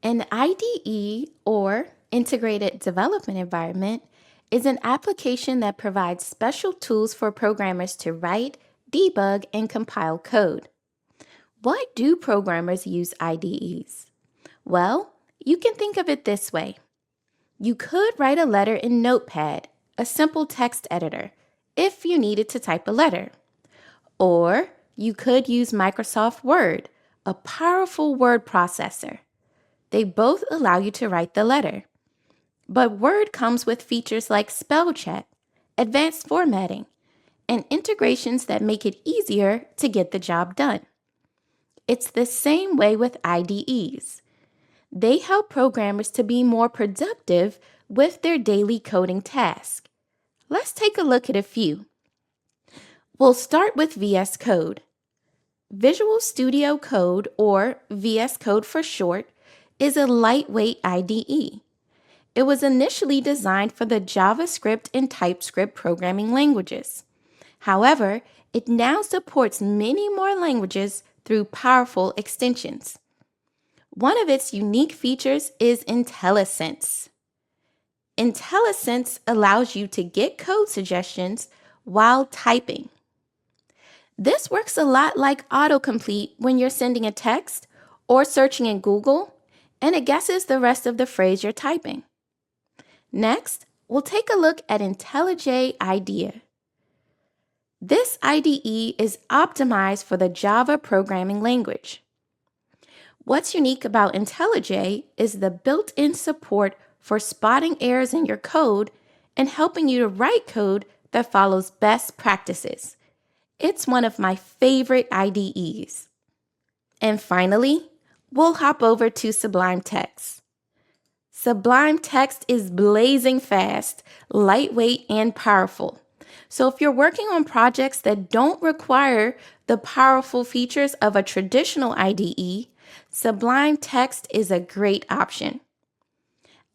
An IDE, or Integrated Development Environment, is an application that provides special tools for programmers to write, debug, and compile code. Why do programmers use IDEs? Well, you can think of it this way. You could write a letter in Notepad, a simple text editor, if you needed to type a letter. Or you could use Microsoft Word, a powerful word processor. They both allow you to write the letter. But Word comes with features like spell check, advanced formatting, and integrations that make it easier to get the job done. It's the same way with IDEs. They help programmers to be more productive with their daily coding task. Let's take a look at a few. We'll start with VS Code. Visual Studio Code, or VS Code for short, is a lightweight IDE. It was initially designed for the JavaScript and TypeScript programming languages. However, it now supports many more languages through powerful extensions. One of its unique features is IntelliSense. IntelliSense allows you to get code suggestions while typing. This works a lot like autocomplete when you're sending a text or searching in Google, and it guesses the rest of the phrase you're typing. Next, we'll take a look at IntelliJ IDEA. This IDE is optimized for the Java programming language. What's unique about IntelliJ is the built-in support for spotting errors in your code and helping you to write code that follows best practices. It's one of my favorite IDEs. And finally, we'll hop over to Sublime Text. Sublime Text is blazing fast, lightweight, and powerful. So if you're working on projects that don't require the powerful features of a traditional IDE, Sublime Text is a great option.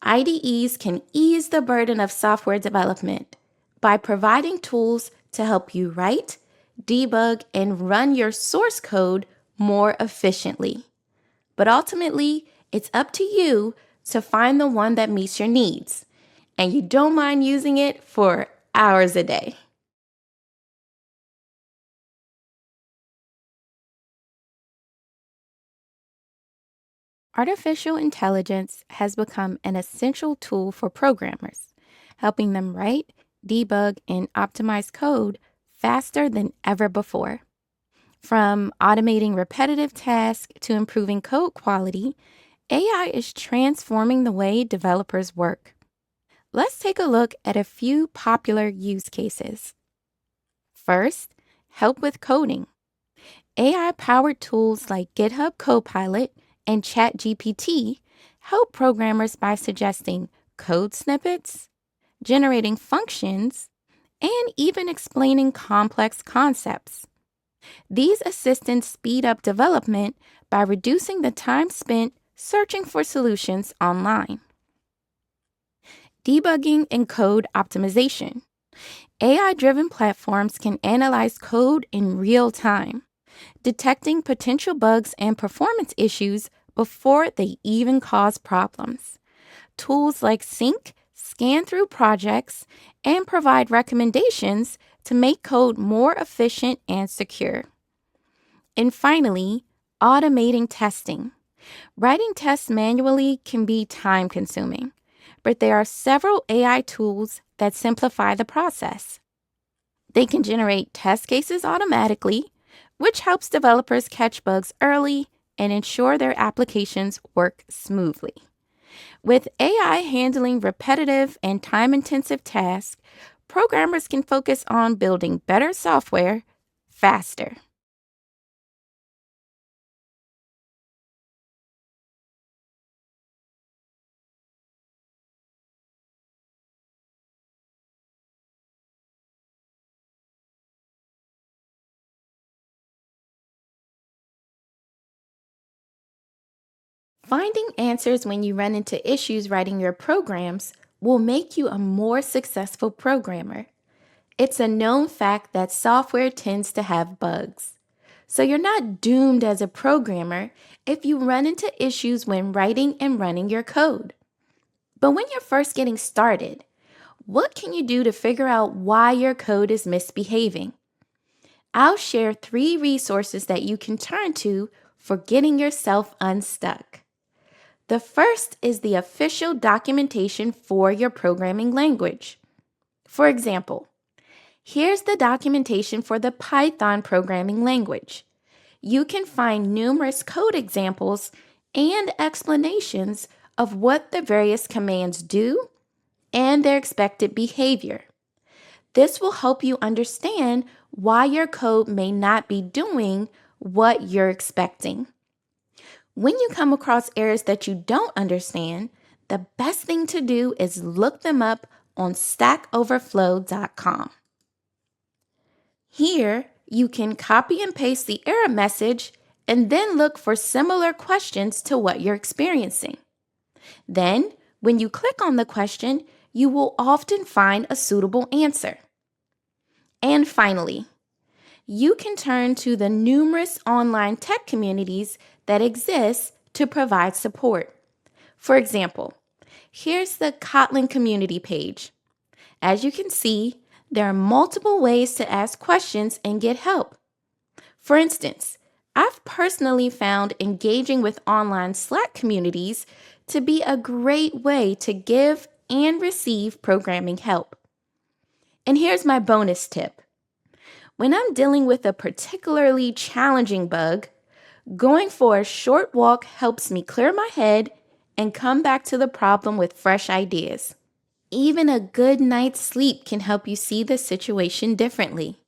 IDEs can ease the burden of software development by providing tools to help you write, debug, and run your source code more efficiently. But ultimately, it's up to you to find the one that meets your needs, and you don't mind using it for hours a day. Artificial intelligence has become an essential tool for programmers, helping them write, debug, and optimize code faster than ever before. From automating repetitive tasks to improving code quality, AI is transforming the way developers work. Let's take a look at a few popular use cases. First, help with coding. AI-powered tools like GitHub Copilot and ChatGPT help programmers by suggesting code snippets, generating functions, and even explaining complex concepts. These assistants speed up development by reducing the time spent searching for solutions online. Debugging and code optimization. AI-driven platforms can analyze code in real time, detecting potential bugs and performance issues before they even cause problems. Tools like Sync scan through projects and provide recommendations to make code more efficient and secure. And finally, automating testing. Writing tests manually can be time-consuming, but there are several AI tools that simplify the process. They can generate test cases automatically, which helps developers catch bugs early and ensure their applications work smoothly. With AI handling repetitive and time-intensive tasks, programmers can focus on building better software faster. Finding answers when you run into issues writing your programs will make you a more successful programmer. It's a known fact that software tends to have bugs. So you're not doomed as a programmer if you run into issues when writing and running your code. But when you're first getting started, what can you do to figure out why your code is misbehaving? I'll share 3 resources that you can turn to for getting yourself unstuck. The first is the official documentation for your programming language. For example, here's the documentation for the Python programming language. You can find numerous code examples and explanations of what the various commands do and their expected behavior. This will help you understand why your code may not be doing what you're expecting. When you come across errors that you don't understand, the best thing to do is look them up on stackoverflow.com. Here, you can copy and paste the error message and then look for similar questions to what you're experiencing. Then, when you click on the question, you will often find a suitable answer. And finally, you can turn to the numerous online tech communities that exist to provide support. For example, here's the Kotlin community page. As you can see, there are multiple ways to ask questions and get help. For instance, I've personally found engaging with online Slack communities to be a great way to give and receive programming help. And here's my bonus tip. When I'm dealing with a particularly challenging bug, going for a short walk helps me clear my head and come back to the problem with fresh ideas. Even a good night's sleep can help you see the situation differently.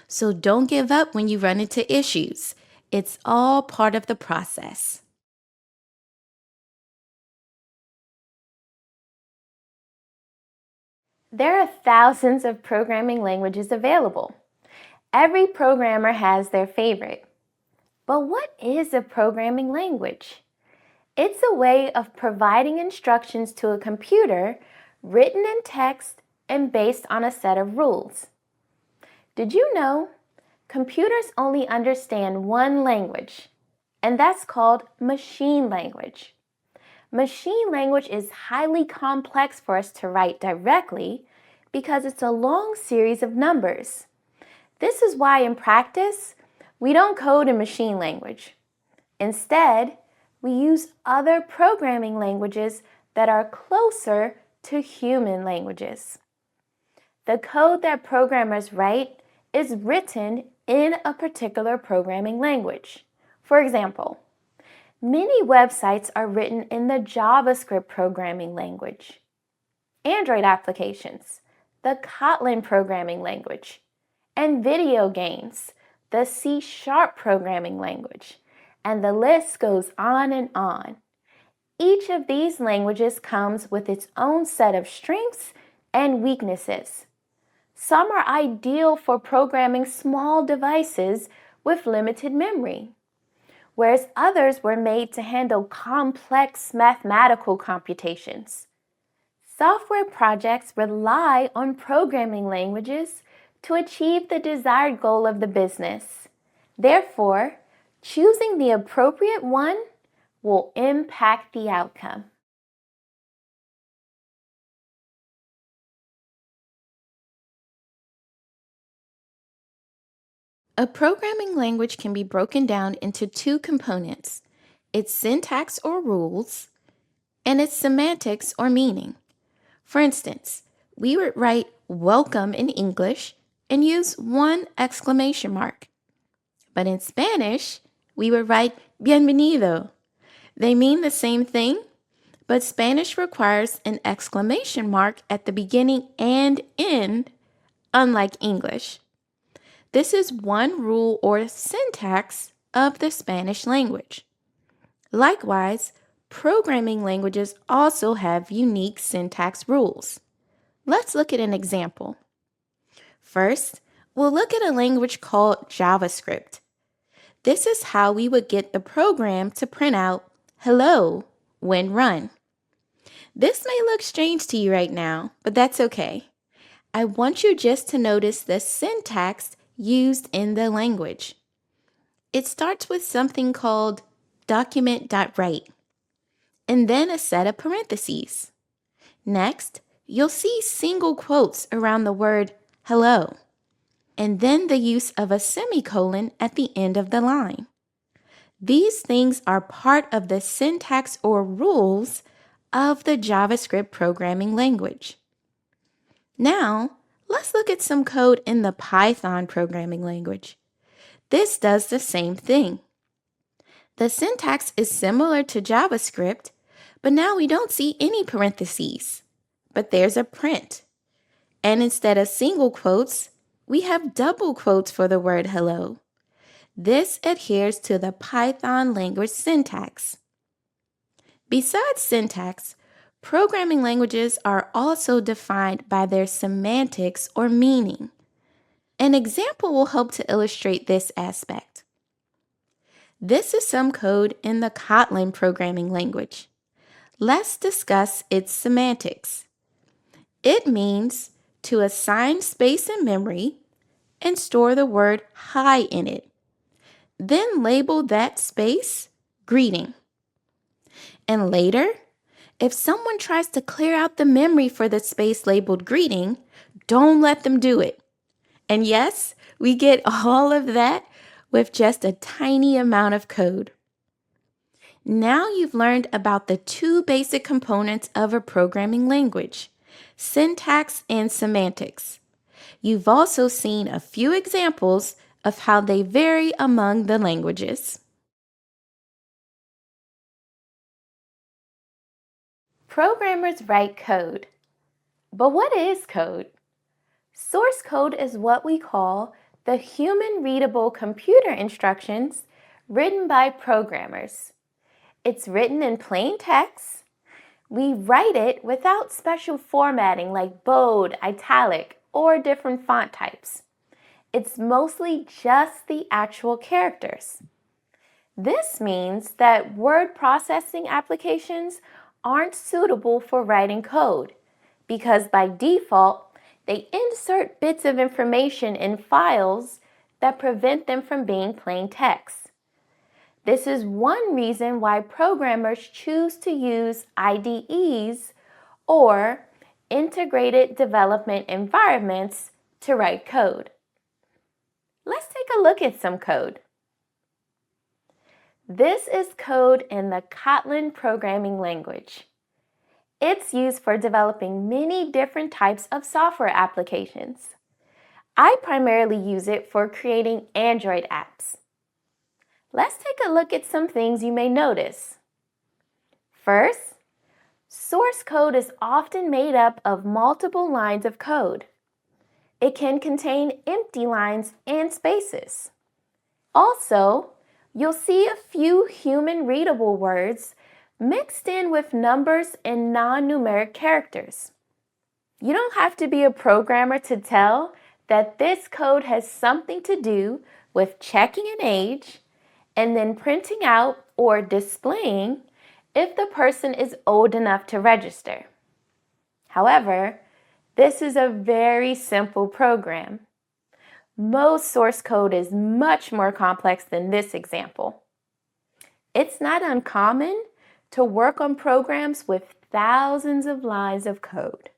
So don't give up when you run into issues. It's all part of the process. There are thousands of programming languages available. Every programmer has their favorite. But what is a programming language? It's a way of providing instructions to a computer written in text and based on a set of rules. Did you know? Computers only understand one language, and that's called machine language. Machine language is highly complex for us to write directly because it's a long series of numbers. This is why in practice, we don't code in machine language. Instead, we use other programming languages that are closer to human languages. The code that programmers write is written in a particular programming language. For example, many websites are written in the JavaScript programming language. Android applications, the Kotlin programming language, and video games, the C# programming language, and the list goes on and on. Each of these languages comes with its own set of strengths and weaknesses. Some are ideal for programming small devices with limited memory, whereas others were made to handle complex mathematical computations. Software projects rely on programming languages to achieve the desired goal of the business. Therefore, choosing the appropriate one will impact the outcome. A programming language can be broken down into 2 components, its syntax or rules, and its semantics or meaning. For instance, we would write welcome in English and use 1 exclamation mark. But in Spanish, we would write bienvenido. They mean the same thing, but Spanish requires an exclamation mark at the beginning and end, unlike English. This is one rule or syntax of the Spanish language. Likewise, programming languages also have unique syntax rules. Let's look at an example. First, we'll look at a language called JavaScript. This is how we would get the program to print out hello when run. This may look strange to you right now, but that's okay. I want you just to notice the syntax used in the language. It starts with something called document.write and then a set of parentheses. Next, you'll see single quotes around the word hello, and then the use of a semicolon at the end of the line. These things are part of the syntax or rules of the JavaScript programming language. Now, let's look at some code in the Python programming language. This does the same thing. The syntax is similar to JavaScript, but now we don't see any parentheses, but there's a print. And instead of single quotes, we have double quotes for the word hello. This adheres to the Python language syntax. Besides syntax, programming languages are also defined by their semantics or meaning. An example will help to illustrate this aspect. This is some code in the Kotlin programming language. Let's discuss its semantics. It means to assign space in memory and store the word hi in it. Then label that space greeting. And later, if someone tries to clear out the memory for the space labeled greeting, don't let them do it. And yes, we get all of that with just a tiny amount of code. Now you've learned about the two basic components of a programming language, syntax and semantics. You've also seen a few examples of how they vary among the languages. Programmers write code. But what is code? Source code is what we call the human-readable computer instructions written by programmers. It's written in plain text. We write it without special formatting like bold, italic, or different font types. It's mostly just the actual characters. This means that word processing applications aren't suitable for writing code because by default, they insert bits of information in files that prevent them from being plain text. This is one reason why programmers choose to use IDEs or integrated development environments to write code. Let's take a look at some code. This is code in the Kotlin programming language. It's used for developing many different types of software applications. I primarily use it for creating Android apps. Let's take a look at some things you may notice. First, source code is often made up of multiple lines of code. It can contain empty lines and spaces. Also, you'll see a few human-readable words mixed in with numbers and non-numeric characters. You don't have to be a programmer to tell that this code has something to do with checking an age and then printing out or displaying if the person is old enough to register. However, this is a very simple program. Most source code is much more complex than this example. It's not uncommon to work on programs with thousands of lines of code.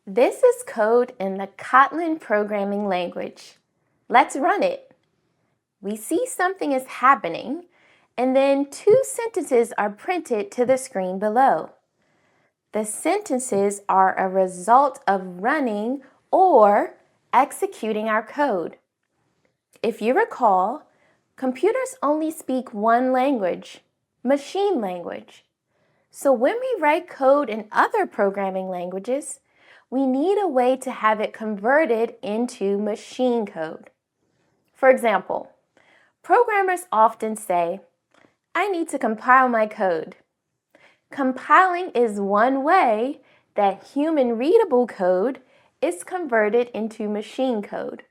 This is code in the Kotlin programming language. Let's run it. We see something is happening, and then two sentences are printed to the screen below. The sentences are a result of running or executing our code. If you recall, computers only speak one language, machine language. So when we write code in other programming languages, we need a way to have it converted into machine code. For example, programmers often say, I need to compile my code. Compiling is one way that human-readable code is converted into machine code.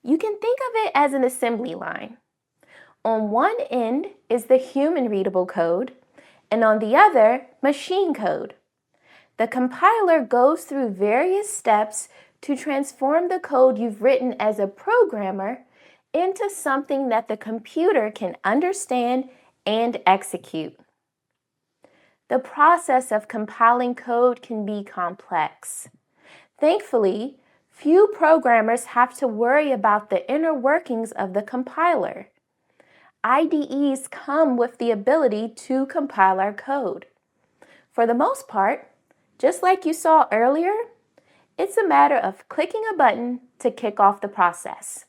You can think of it as an assembly line. On one end is the human-readable code, and on the other, machine code. The compiler goes through various steps to transform the code you've written as a programmer into something that the computer can understand and execute. The process of compiling code can be complex. Thankfully, few programmers have to worry about the inner workings of the compiler. IDEs come with the ability to compile our code. For the most part, just like you saw earlier, it's a matter of clicking a button to kick off the process.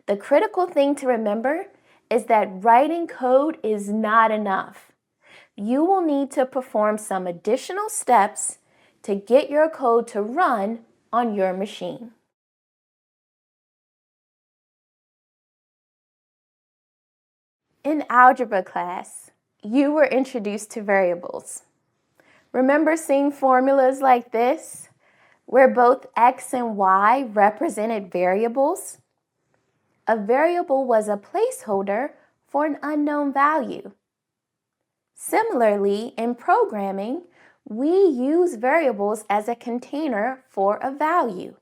The critical thing to remember is that writing code is not enough. You will need to perform some additional steps to get your code to run on your machine. In algebra class, you were introduced to variables. Remember seeing formulas like this, where both x and y represented variables? A variable was a placeholder for an unknown value. Similarly, in programming, we use variables as a container for a value.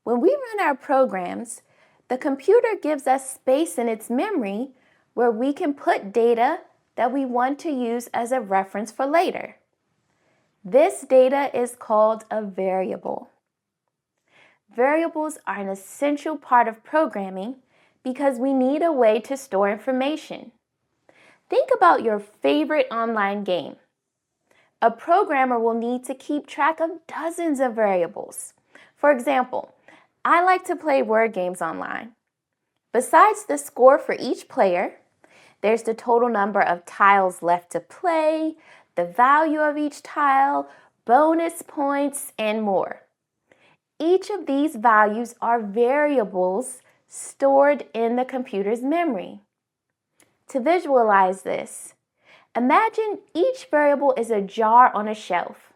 When we run our programs, the computer gives us space in its memory where we can put data that we want to use as a reference for later. This data is called a variable. Variables are an essential part of programming because we need a way to store information. Think about your favorite online game. A programmer will need to keep track of dozens of variables. For example, I like to play word games online. Besides the score for each player, there's the total number of tiles left to play, the value of each tile, bonus points, and more. Each of these values are variables stored in the computer's memory. To visualize this, imagine each variable is a jar on a shelf.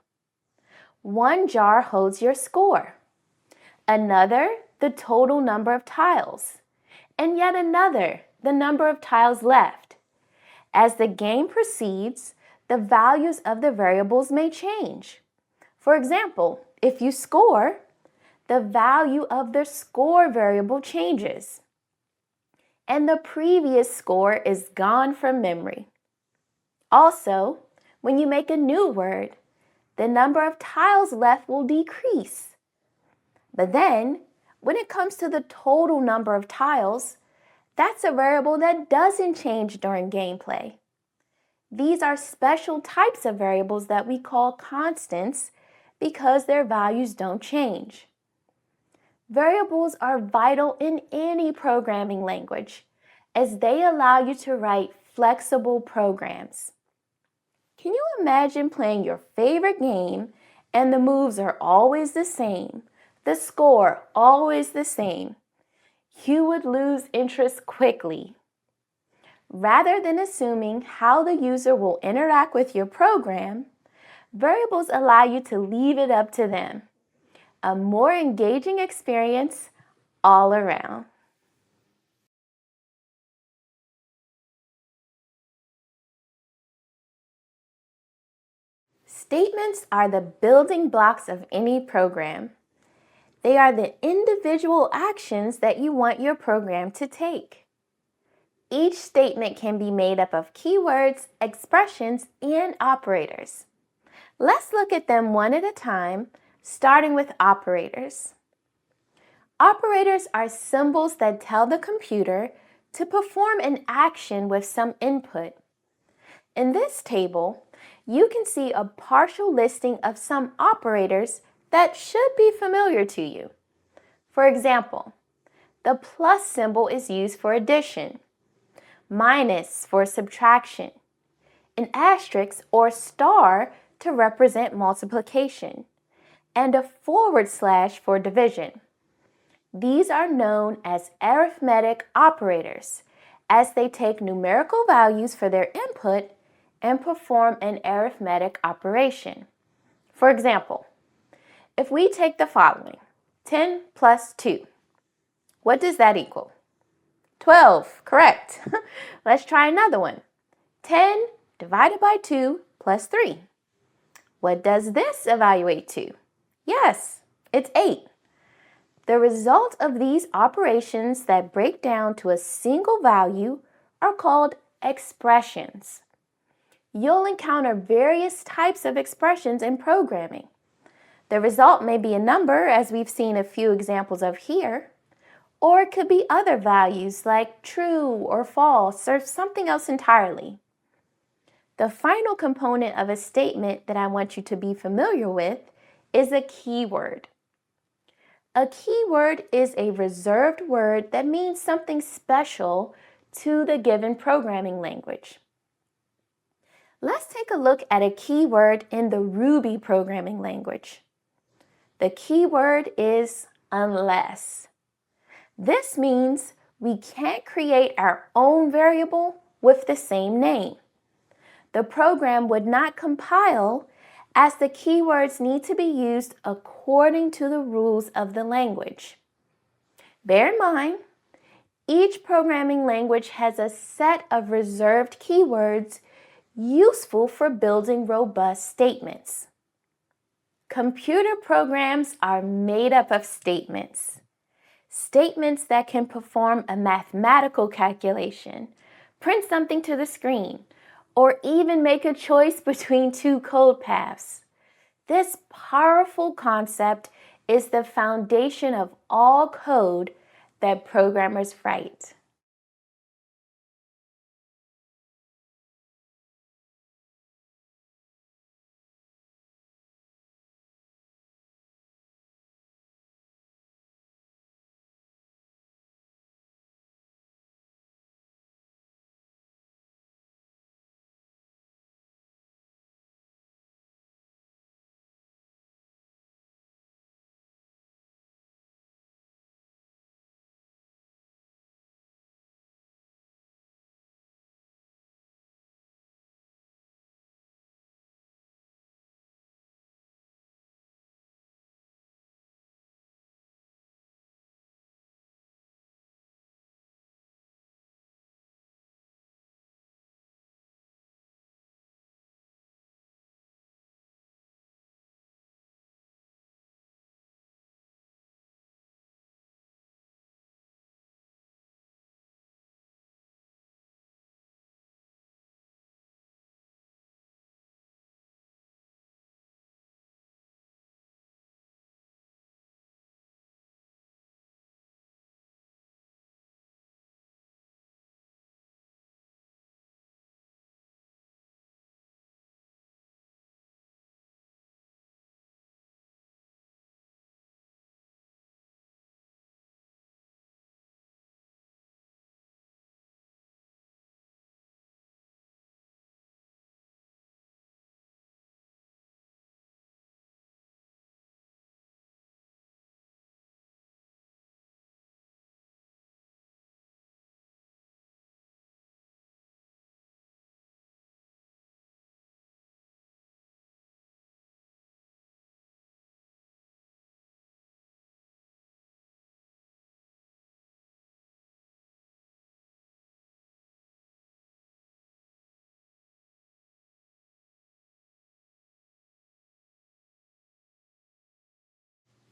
One jar holds your score, another the total number of tiles, and yet another the number of tiles left. As the game proceeds, the values of the variables may change. For example, if you score, the value of the score variable changes, and the previous score is gone from memory. Also, when you make a new word, the number of tiles left will decrease. But then, when it comes to the total number of tiles, that's a variable that doesn't change during gameplay. These are special types of variables that we call constants because their values don't change. Variables are vital in any programming language as they allow you to write flexible programs. Can you imagine playing your favorite game and the moves are always the same, the score always the same? You would lose interest quickly. Rather than assuming how the user will interact with your program, variables allow you to leave it up to them. A more engaging experience all around. Statements are the building blocks of any program. They are the individual actions that you want your program to take. Each statement can be made up of keywords, expressions, and operators. Let's look at them one at a time, starting with operators. Operators are symbols that tell the computer to perform an action with some input. In this table, you can see a partial listing of some operators that should be familiar to you. For example, the plus symbol is used for addition, minus for subtraction, an asterisk or star to represent multiplication, and a / for division. These are known as arithmetic operators, as they take numerical values for their input and perform an arithmetic operation. For example, if we take the following, 10 plus 2, what does that equal? 12, correct. Let's try another one. 10 divided by 2 plus 3. What does this evaluate to? Yes, it's 8. The result of these operations that break down to a single value are called expressions. You'll encounter various types of expressions in programming. The result may be a number, as we've seen a few examples of here, or it could be other values like true or false or something else entirely. The final component of a statement that I want you to be familiar with is a keyword. A keyword is a reserved word that means something special to the given programming language. Let's take a look at a keyword in the Ruby programming language. The keyword is unless. This means we can't create our own variable with the same name. The program would not compile as the keywords need to be used according to the rules of the language. Bear in mind, each programming language has a set of reserved keywords useful for building robust statements. Computer programs are made up of statements. Statements that can perform a mathematical calculation, print something to the screen, or even make a choice between two code paths. This powerful concept is the foundation of all code that programmers write.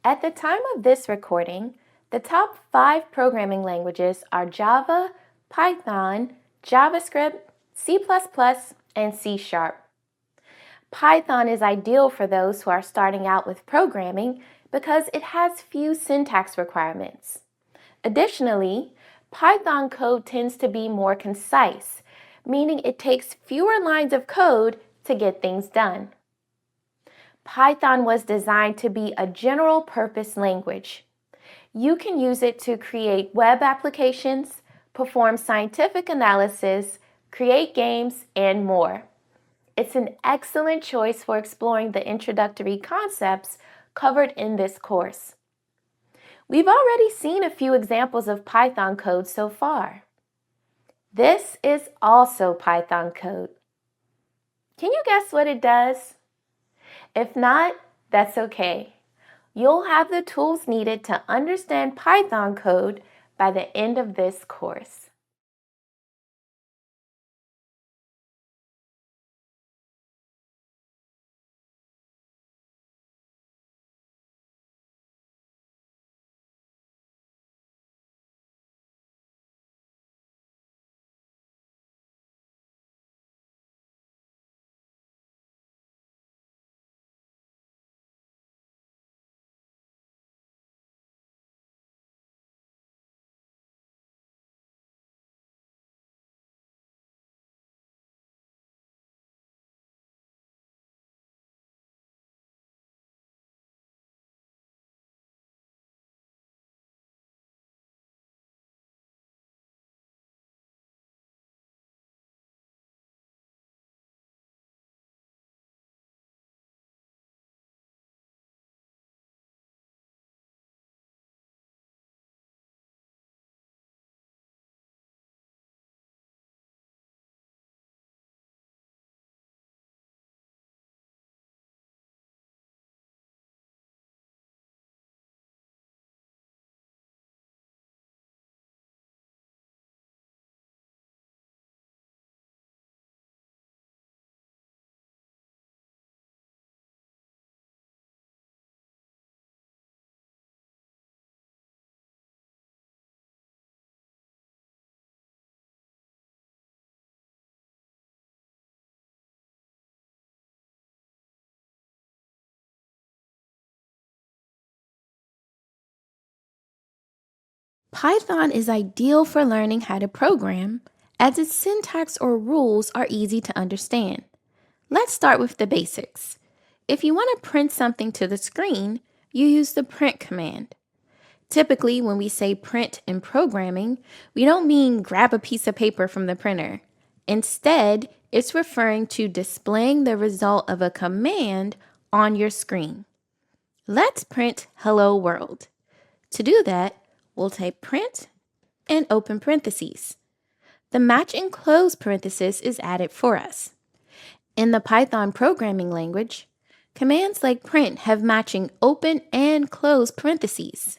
At the time of this recording, the top 5 programming languages are Java, Python, JavaScript, C++, and C#. Python is ideal for those who are starting out with programming because it has few syntax requirements. Additionally, Python code tends to be more concise, meaning it takes fewer lines of code to get things done. Python was designed to be a general-purpose language. You can use it to create web applications, perform scientific analysis, create games, and more. It's an excellent choice for exploring the introductory concepts covered in this course. We've already seen a few examples of Python code so far. This is also Python code. Can you guess what it does? If not, that's okay. You'll have the tools needed to understand Python code by the end of this course. Python is ideal for learning how to program, as its syntax or rules are easy to understand. Let's start with the basics. If you want to print something to the screen, you use the print command. Typically, when we say print in programming, we don't mean grab a piece of paper from the printer. Instead, it's referring to displaying the result of a command on your screen. Let's print Hello World. To do that, we'll type print and open parentheses. The matching close parenthesis is added for us. In the Python programming language, commands like print have matching open and close parentheses.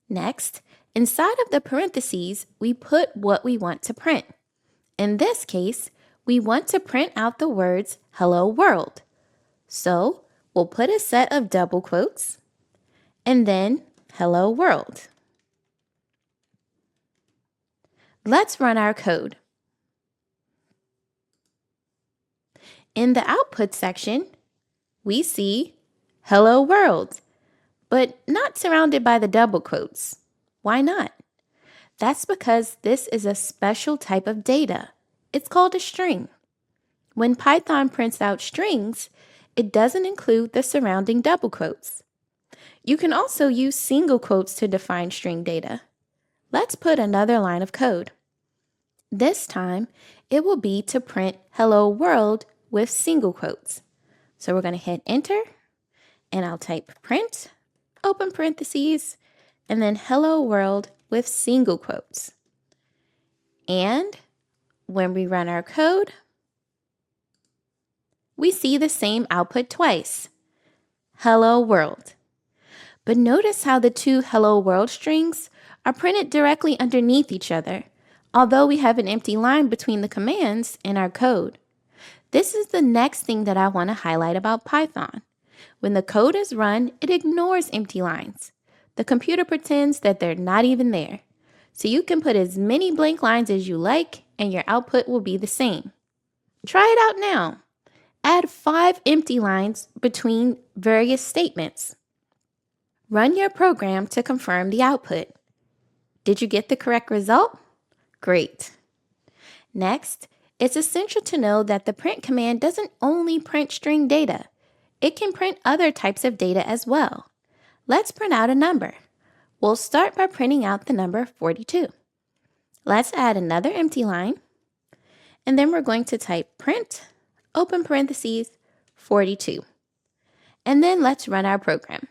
Next, inside of the parentheses, we put what we want to print. In this case, we want to print out the words Hello World. So, we'll put a set of double quotes and then Hello World. Let's run our code. In the output section, we see Hello World, but not surrounded by the double quotes. Why not? That's because this is a special type of data. It's called a string. When Python prints out strings, it doesn't include the surrounding double quotes. You can also use single quotes to define string data. Let's put another line of code. This time, it will be to print Hello World with single quotes. So we're going to hit enter, and I'll type print, open parentheses, and then Hello World with single quotes. And when we run our code, we see the same output twice, Hello World. But notice how the two Hello World strings are printed directly underneath each other, although we have an empty line between the commands in our code. This is the next thing that I want to highlight about Python. When the code is run, it ignores empty lines. The computer pretends that they're not even there. So you can put as many blank lines as you like, and your output will be the same. Try it out now. Add 5 empty lines between various statements. Run your program to confirm the output. Did you get the correct result? Great. Next, it's essential to know that the print command doesn't only print string data. It can print other types of data as well. Let's print out a number. We'll start by printing out the number 42. Let's add another empty line, and then we're going to type print, open parentheses, 42. And then let's run our program.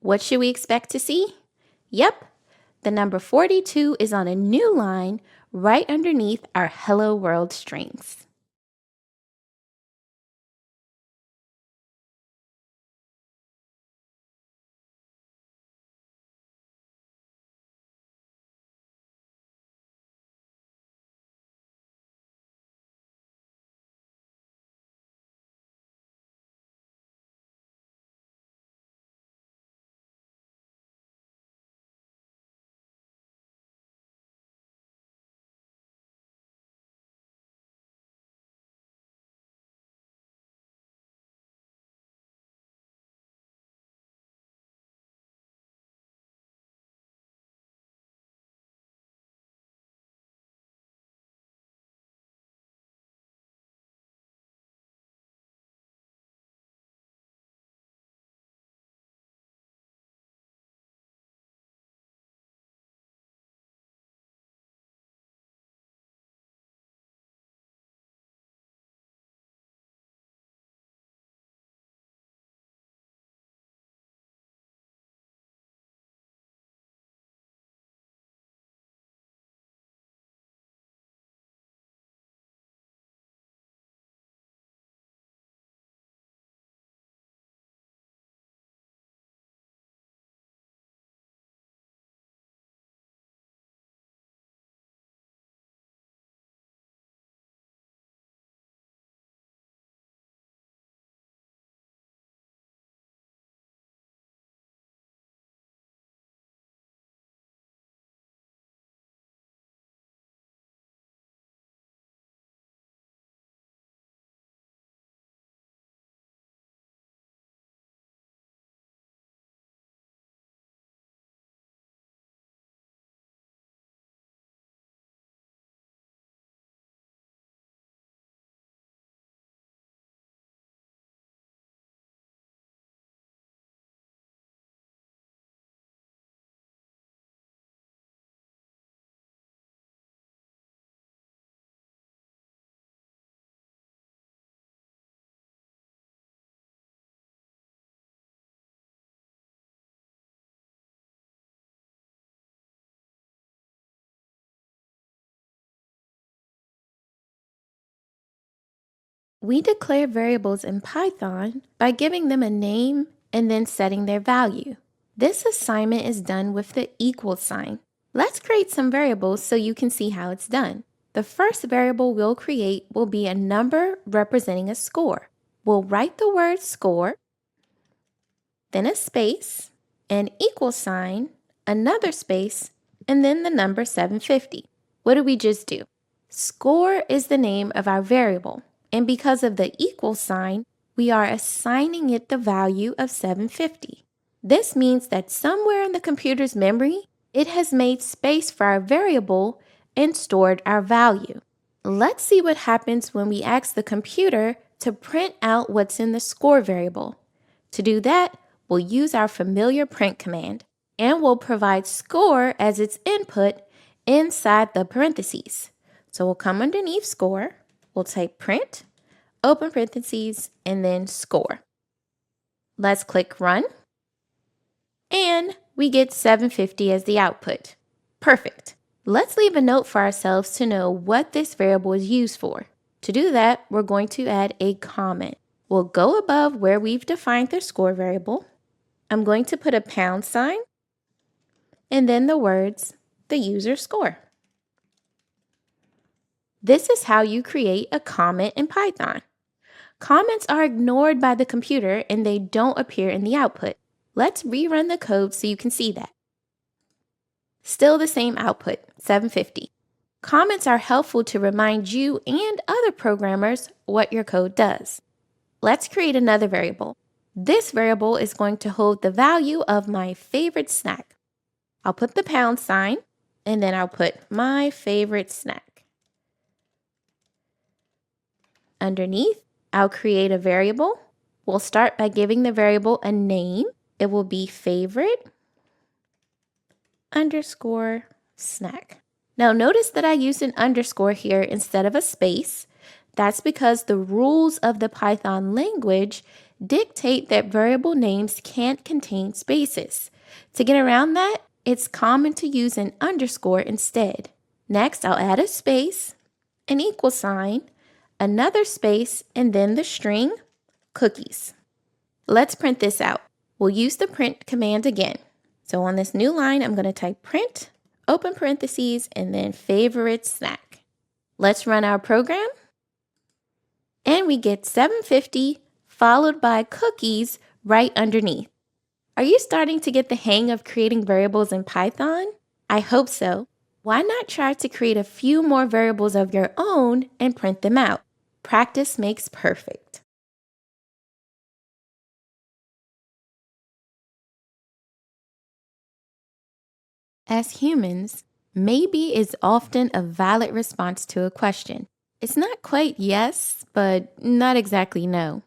What should we expect to see? Yep, the number 42 is on a new line right underneath our Hello World strings. We declare variables in Python by giving them a name and then setting their value. This assignment is done with the equal sign. Let's create some variables so you can see how it's done. The first variable we'll create will be a number representing a score. We'll write the word score, then a space, an equal sign, another space, and then the number 750. What did we just do? Score is the name of our variable, and because of the equal sign, we are assigning it the value of 750. This means that somewhere in the computer's memory, it has made space for our variable and stored our value. Let's see what happens when we ask the computer to print out what's in the score variable. To do that, we'll use our familiar print command, and we'll provide score as its input inside the parentheses. So we'll come underneath score, we'll type print, open parentheses, and then score. Let's click run, and we get 750 as the output. Perfect. Let's leave a note for ourselves to know what this variable is used for. To do that, we're going to add a comment. We'll go above where we've defined the score variable. I'm going to put a pound sign and then the words, the user score. This is how you create a comment in Python. Comments are ignored by the computer and they don't appear in the output. Let's rerun the code so you can see that. Still the same output, 750. Comments are helpful to remind you and other programmers what your code does. Let's create another variable. This variable is going to hold the value of my favorite snack. I'll put the pound sign, and then I'll put my favorite snack. Underneath, I'll create a variable. We'll start by giving the variable a name. It will be favorite underscore snack. Now notice that I used an underscore here instead of a space. That's because the rules of the Python language dictate that variable names can't contain spaces. To get around that, it's common to use an underscore instead. Next, I'll add a space, an equal sign, another space, and then the string cookies. Let's print this out. We'll use the print command again. So on this new line, I'm going to type print, open parentheses, and then favorite snack. Let's run our program. And we get 750 followed by cookies right underneath. Are you starting to get the hang of creating variables in Python? I hope so. Why not try to create a few more variables of your own and print them out? Practice makes perfect. As humans, maybe is often a valid response to a question. It's not quite yes, but not exactly no.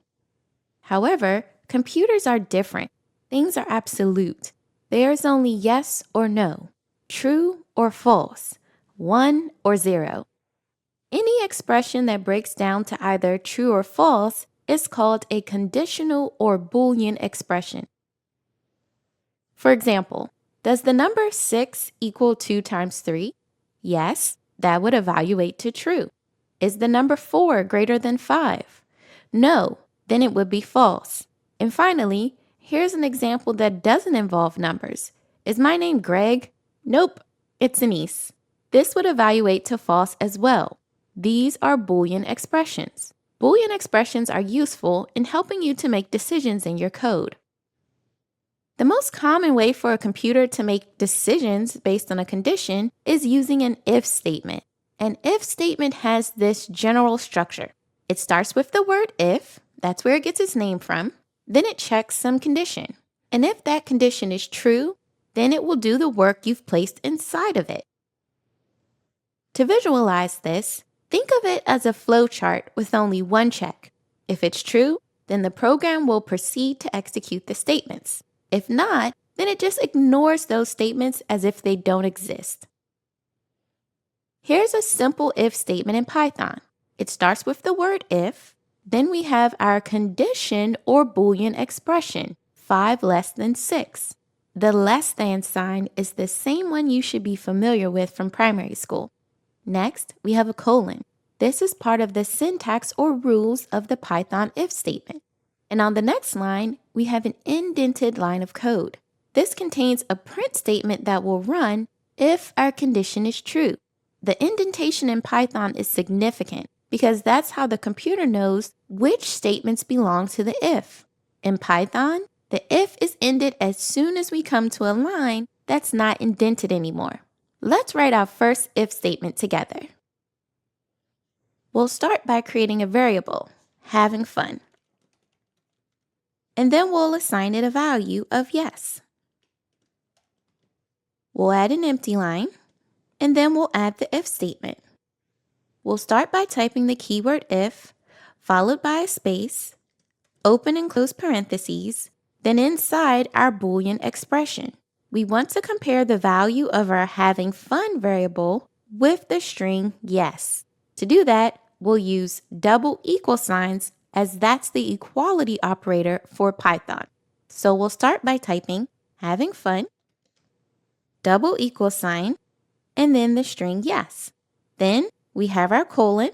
However, computers are different. Things are absolute. There's only yes or no, true or false, 1 or 0. Any expression that breaks down to either true or false is called a conditional or Boolean expression. For example, does the number 6 equal 2 times 3? Yes, that would evaluate to true. Is the number 4 greater than 5? No, then it would be false. And finally, here's an example that doesn't involve numbers. Is my name Greg? Nope, it's Anise. This would evaluate to false as well. These are Boolean expressions. Boolean expressions are useful in helping you to make decisions in your code. The most common way for a computer to make decisions based on a condition is using an if statement. An if statement has this general structure. It starts with the word if, that's where it gets its name from. Then it checks some condition. And if that condition is true, then it will do the work you've placed inside of it. To visualize this, think of it as a flowchart with only one check. If it's true, then the program will proceed to execute the statements. If not, then it just ignores those statements as if they don't exist. Here's a simple if statement in Python. It starts with the word if, then we have our condition or Boolean expression, 5 less than 6. The less than sign is the same one you should be familiar with from primary school. Next, we have a colon. This is part of the syntax or rules of the Python if statement. And on the next line, we have an indented line of code. This contains a print statement that will run if our condition is true. The indentation in Python is significant because that's how the computer knows which statements belong to the if. In Python, the if is ended as soon as we come to a line that's not indented anymore. Let's write our first if statement together. We'll start by creating a variable, having fun. And then we'll assign it a value of yes. We'll add an empty line, and then we'll add the if statement. We'll start by typing the keyword if, followed by a space, open and close parentheses, then inside our Boolean expression. We want to compare the value of our having fun variable with the string yes. To do that, we'll use double equal signs as that's the equality operator for Python. So we'll start by typing having fun, double equal sign, and then the string yes. Then we have our colon,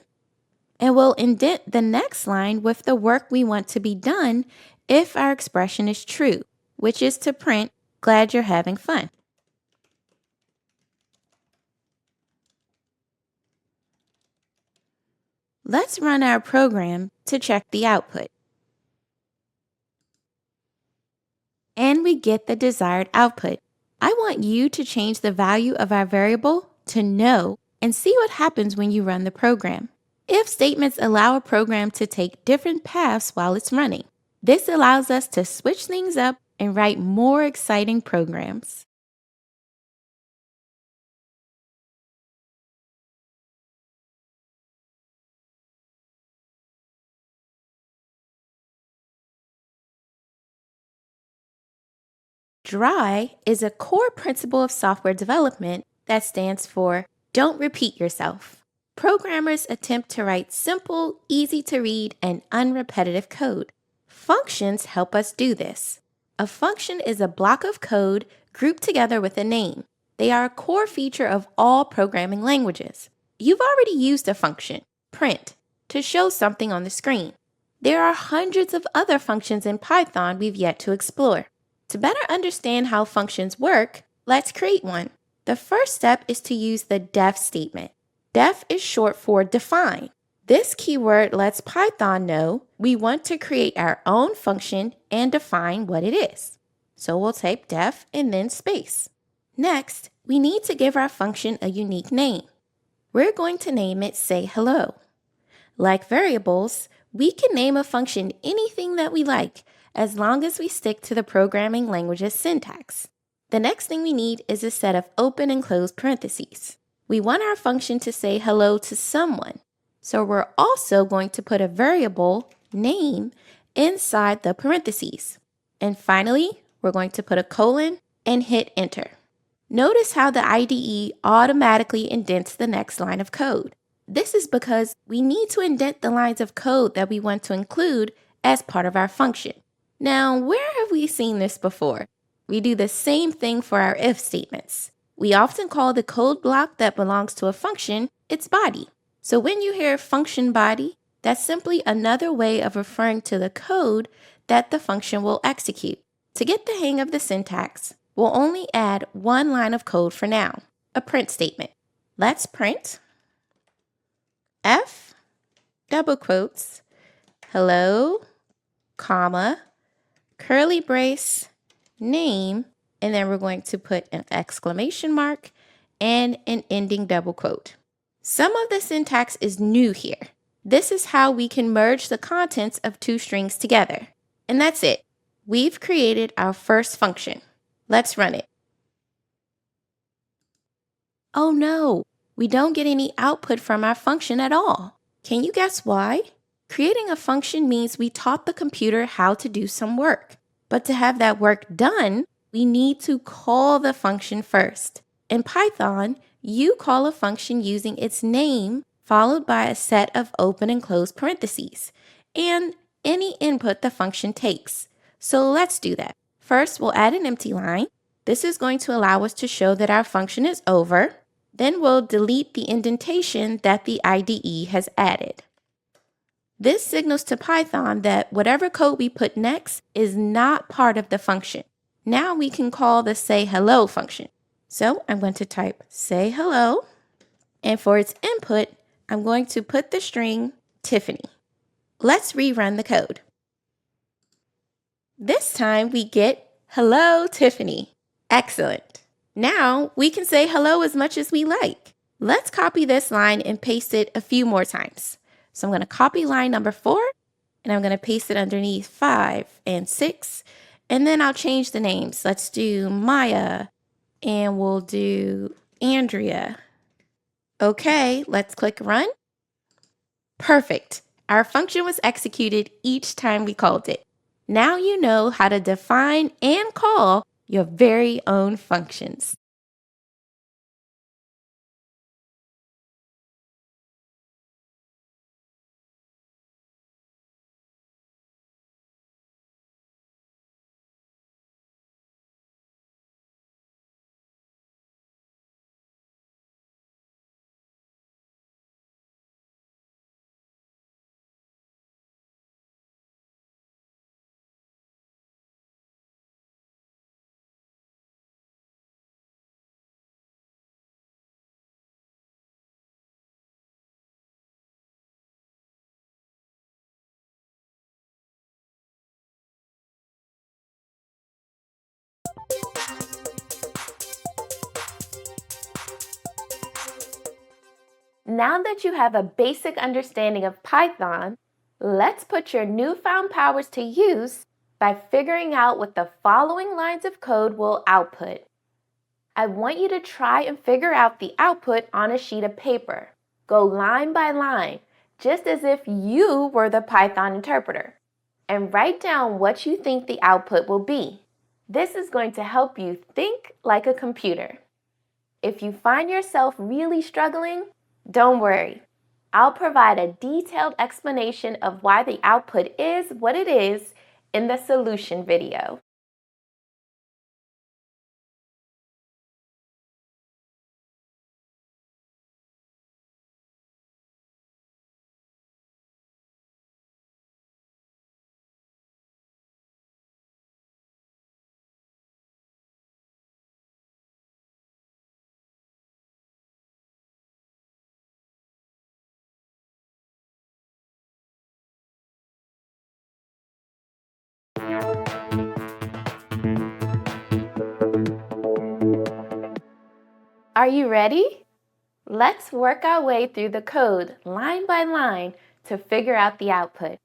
and we'll indent the next line with the work we want to be done if our expression is true, which is to print, glad you're having fun. Let's run our program to check the output. And we get the desired output. I want you to change the value of our variable to no and see what happens when you run the program. If statements allow a program to take different paths while it's running. This allows us to switch things up and write more exciting programs. DRY is a core principle of software development that stands for Don't Repeat Yourself. Programmers attempt to write simple, easy to read, and unrepetitive code. Functions help us do this. A function is a block of code grouped together with a name. They are a core feature of all programming languages. You've already used a function, print, to show something on the screen. There are hundreds of other functions in Python we've yet to explore. To better understand how functions work, let's create one. The first step is to use the def statement. Def is short for define. This keyword lets Python know we want to create our own function and define what it is. So we'll type def and then space. Next, we need to give our function a unique name. We're going to name it say hello. Like variables, we can name a function anything that we like, as long as we stick to the programming language's syntax. The next thing we need is a set of open and close parentheses. We want our function to say hello to someone, so we're also going to put a variable, name, inside the parentheses. And finally, we're going to put a colon and hit enter. Notice how the IDE automatically indents the next line of code. This is because we need to indent the lines of code that we want to include as part of our function. Now, where have we seen this before? We do the same thing for our if statements. We often call the code block that belongs to a function its body. So when you hear function body, that's simply another way of referring to the code that the function will execute. To get the hang of the syntax, we'll only add one line of code for now, a print statement. Let's print f, double quotes, hello, comma, curly brace, name, and then we're going to put an exclamation mark and an ending double quote. Some of the syntax is new here. This is how we can merge the contents of two strings together. And that's it. We've created our first function. Let's run it. Oh no, we don't get any output from our function at all. Can you guess why? Creating a function means we taught the computer how to do some work. But to have that work done, we need to call the function first. In Python, you call a function using its name followed by a set of open and close parentheses and any input the function takes. So let's do that. First, we'll add an empty line. This is going to allow us to show that our function is over. Then we'll delete the indentation that the IDE has added. This signals to Python that whatever code we put next is not part of the function. Now we can call the say hello function. So I'm going to type say hello, and for its input, I'm going to put the string Tiffany. Let's rerun the code. This time we get hello Tiffany. Excellent. Now we can say hello as much as we like. Let's copy this line and paste it a few more times. So I'm going to copy line number 4, and I'm going to paste it underneath 5 and 6, and then I'll change the names. Let's do Maya, and we'll do Andrea. Okay, let's click run. Perfect. Our function was executed each time we called it. Now you know how to define and call your very own functions. Now that you have a basic understanding of Python, let's put your newfound powers to use by figuring out what the following lines of code will output. I want you to try and figure out the output on a sheet of paper. Go line by line, just as if you were the Python interpreter, and write down what you think the output will be. This is going to help you think like a computer. If you find yourself really struggling, don't worry. I'll provide a detailed explanation of why the output is what it is in the solution video. Are you ready? Let's work our way through the code line by line to figure out the output.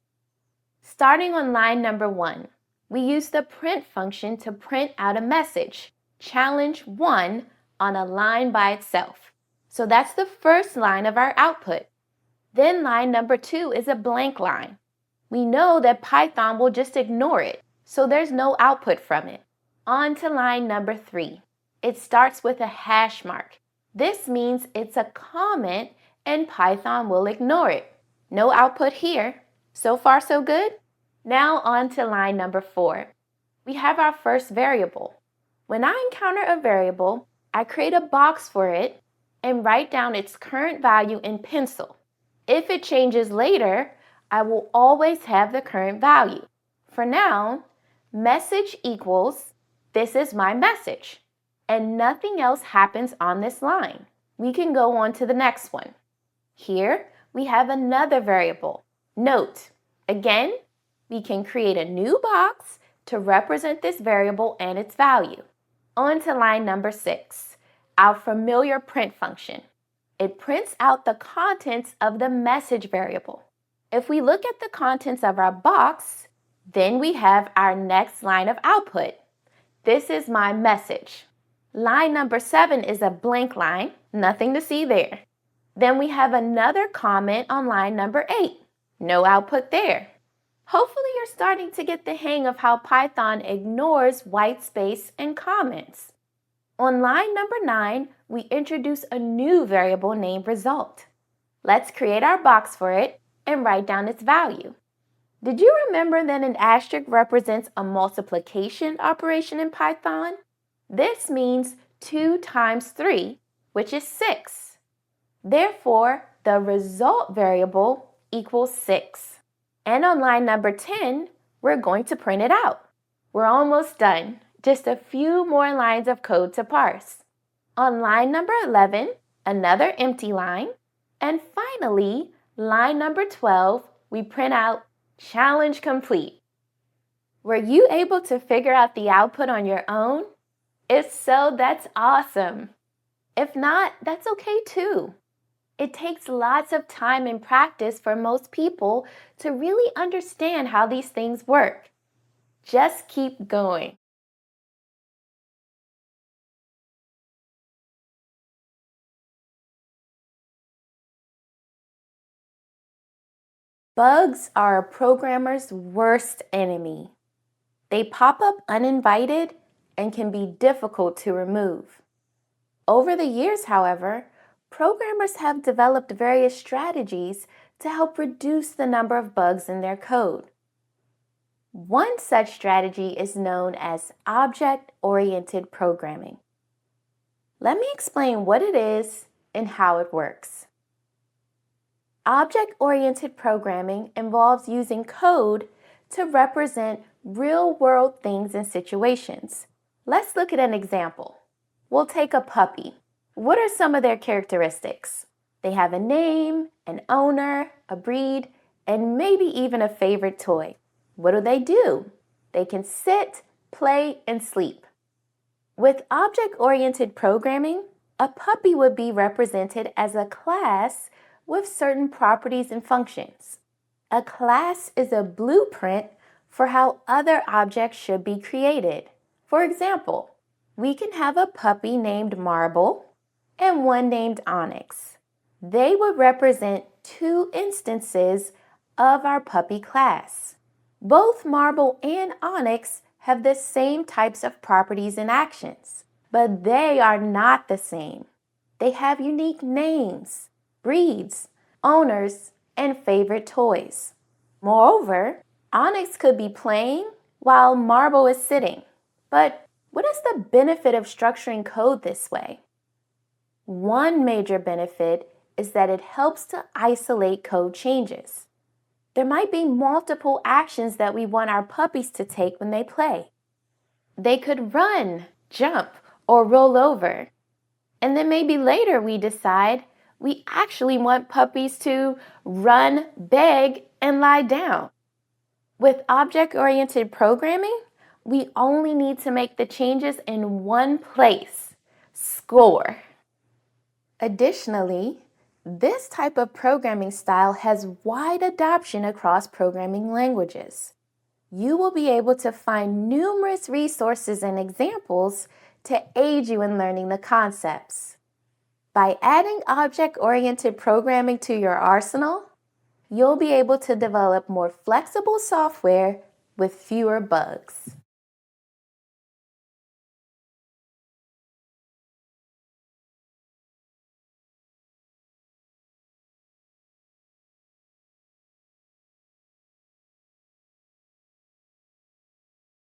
Starting on line number 1, we use the print function to print out a message, challenge 1, on a line by itself. So that's the first line of our output. Then line number 2 is a blank line. We know that Python will just ignore it, so there's no output from it. On to line number 3. It starts with a hash mark. This means it's a comment and Python will ignore it. No output here. So far, so good? Now on to line number 4. We have our first variable. When I encounter a variable, I create a box for it and write down its current value in pencil. If it changes later, I will always have the current value. For now, message equals, this is my message, and nothing else happens on this line. We can go on to the next one. Here, we have another variable, note. Again, we can create a new box to represent this variable and its value. On to line number 6, our familiar print function. It prints out the contents of the message variable. If we look at the contents of our box, then we have our next line of output. This is my message. Line number 7 is a blank line, nothing to see there. Then we have another comment on line number 8. No output there. Hopefully you're starting to get the hang of how Python ignores white space and comments. On line number 9, we introduce a new variable named result. Let's create our box for it and write down its value. Did you remember that an asterisk represents a multiplication operation in Python? This means 2 times 3, which is 6. Therefore, the result variable equals 6. And on line number 10, we're going to print it out. We're almost done. Just a few more lines of code to parse. On line number 11, another empty line. And finally, line number 12, we print out challenge complete. Were you able to figure out the output on your own? If so, that's awesome. If not, that's okay too. It takes lots of time and practice for most people to really understand how these things work. Just keep going. Bugs are a programmer's worst enemy. They pop up uninvited and can be difficult to remove. Over the years, however, programmers have developed various strategies to help reduce the number of bugs in their code. One such strategy is known as object-oriented programming. Let me explain what it is and how it works. Object-oriented programming involves using code to represent real-world things and situations. Let's look at an example. We'll take a puppy. What are some of their characteristics? They have a name, an owner, a breed, and maybe even a favorite toy. What do? They can sit, play, and sleep. With object-oriented programming, a puppy would be represented as a class with certain properties and functions. A class is a blueprint for how other objects should be created. For example, we can have a puppy named Marble and one named Onyx. They would represent two instances of our puppy class. Both Marble and Onyx have the same types of properties and actions, but they are not the same. They have unique names, breeds, owners, and favorite toys. Moreover, Onyx could be playing while Marble is sitting. But what is the benefit of structuring code this way? One major benefit is that it helps to isolate code changes. There might be multiple actions that we want our puppies to take when they play. They could run, jump, or roll over. And then maybe later we decide we actually want puppies to run, beg, and lie down. With object-oriented programming, we only need to make the changes in one place. Score. Additionally, this type of programming style has wide adoption across programming languages. You will be able to find numerous resources and examples to aid you in learning the concepts. By adding object-oriented programming to your arsenal, you'll be able to develop more flexible software with fewer bugs.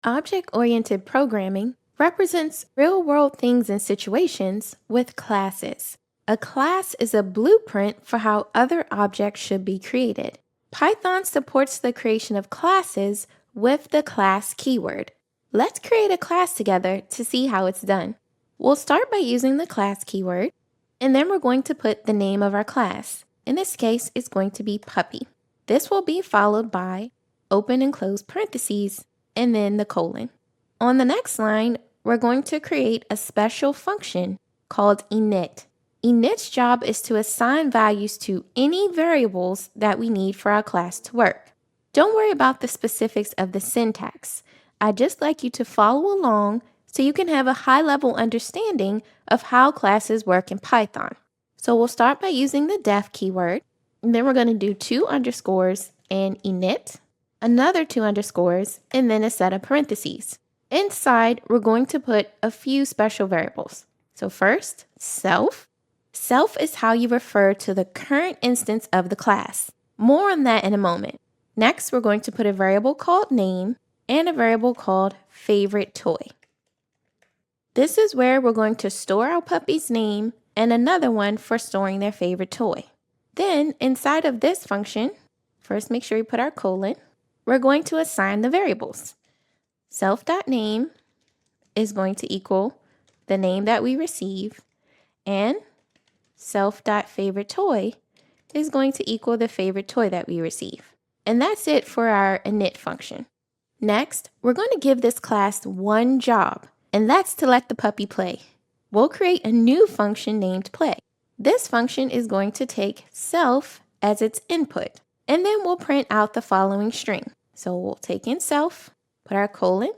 Object-oriented programming represents real-world things and situations with classes. A class is a blueprint for how other objects should be created. Python supports the creation of classes with the class keyword. Let's create a class together to see how it's done. We'll start by using the class keyword, and then we're going to put the name of our class. In this case, it's going to be puppy. This will be followed by open and close parentheses, and then the colon. On the next line, we're going to create a special function called init. Init's job is to assign values to any variables that we need for our class to work. Don't worry about the specifics of the syntax. I'd just like you to follow along so you can have a high-level understanding of how classes work in Python. So we'll start by using the def keyword, and then we're going to do 2 underscores and init, another 2 underscores, and then a set of parentheses. Inside, we're going to put a few special variables. So first, self. Self is how you refer to the current instance of the class. More on that in a moment. Next, we're going to put a variable called name and a variable called favorite toy. This is where we're going to store our puppy's name and another one for storing their favorite toy. Then inside of this function, first make sure we put our colon. We're going to assign the variables. Self.name is going to equal the name that we receive, and self.favorite is going to equal the favorite toy that we receive. And that's it for our init function. Next, we're going to give this class one job, and that's to let the puppy play. We'll create a new function named play. This function is going to take self as its input, and then we'll print out the following string. So we'll take in self, put our colon,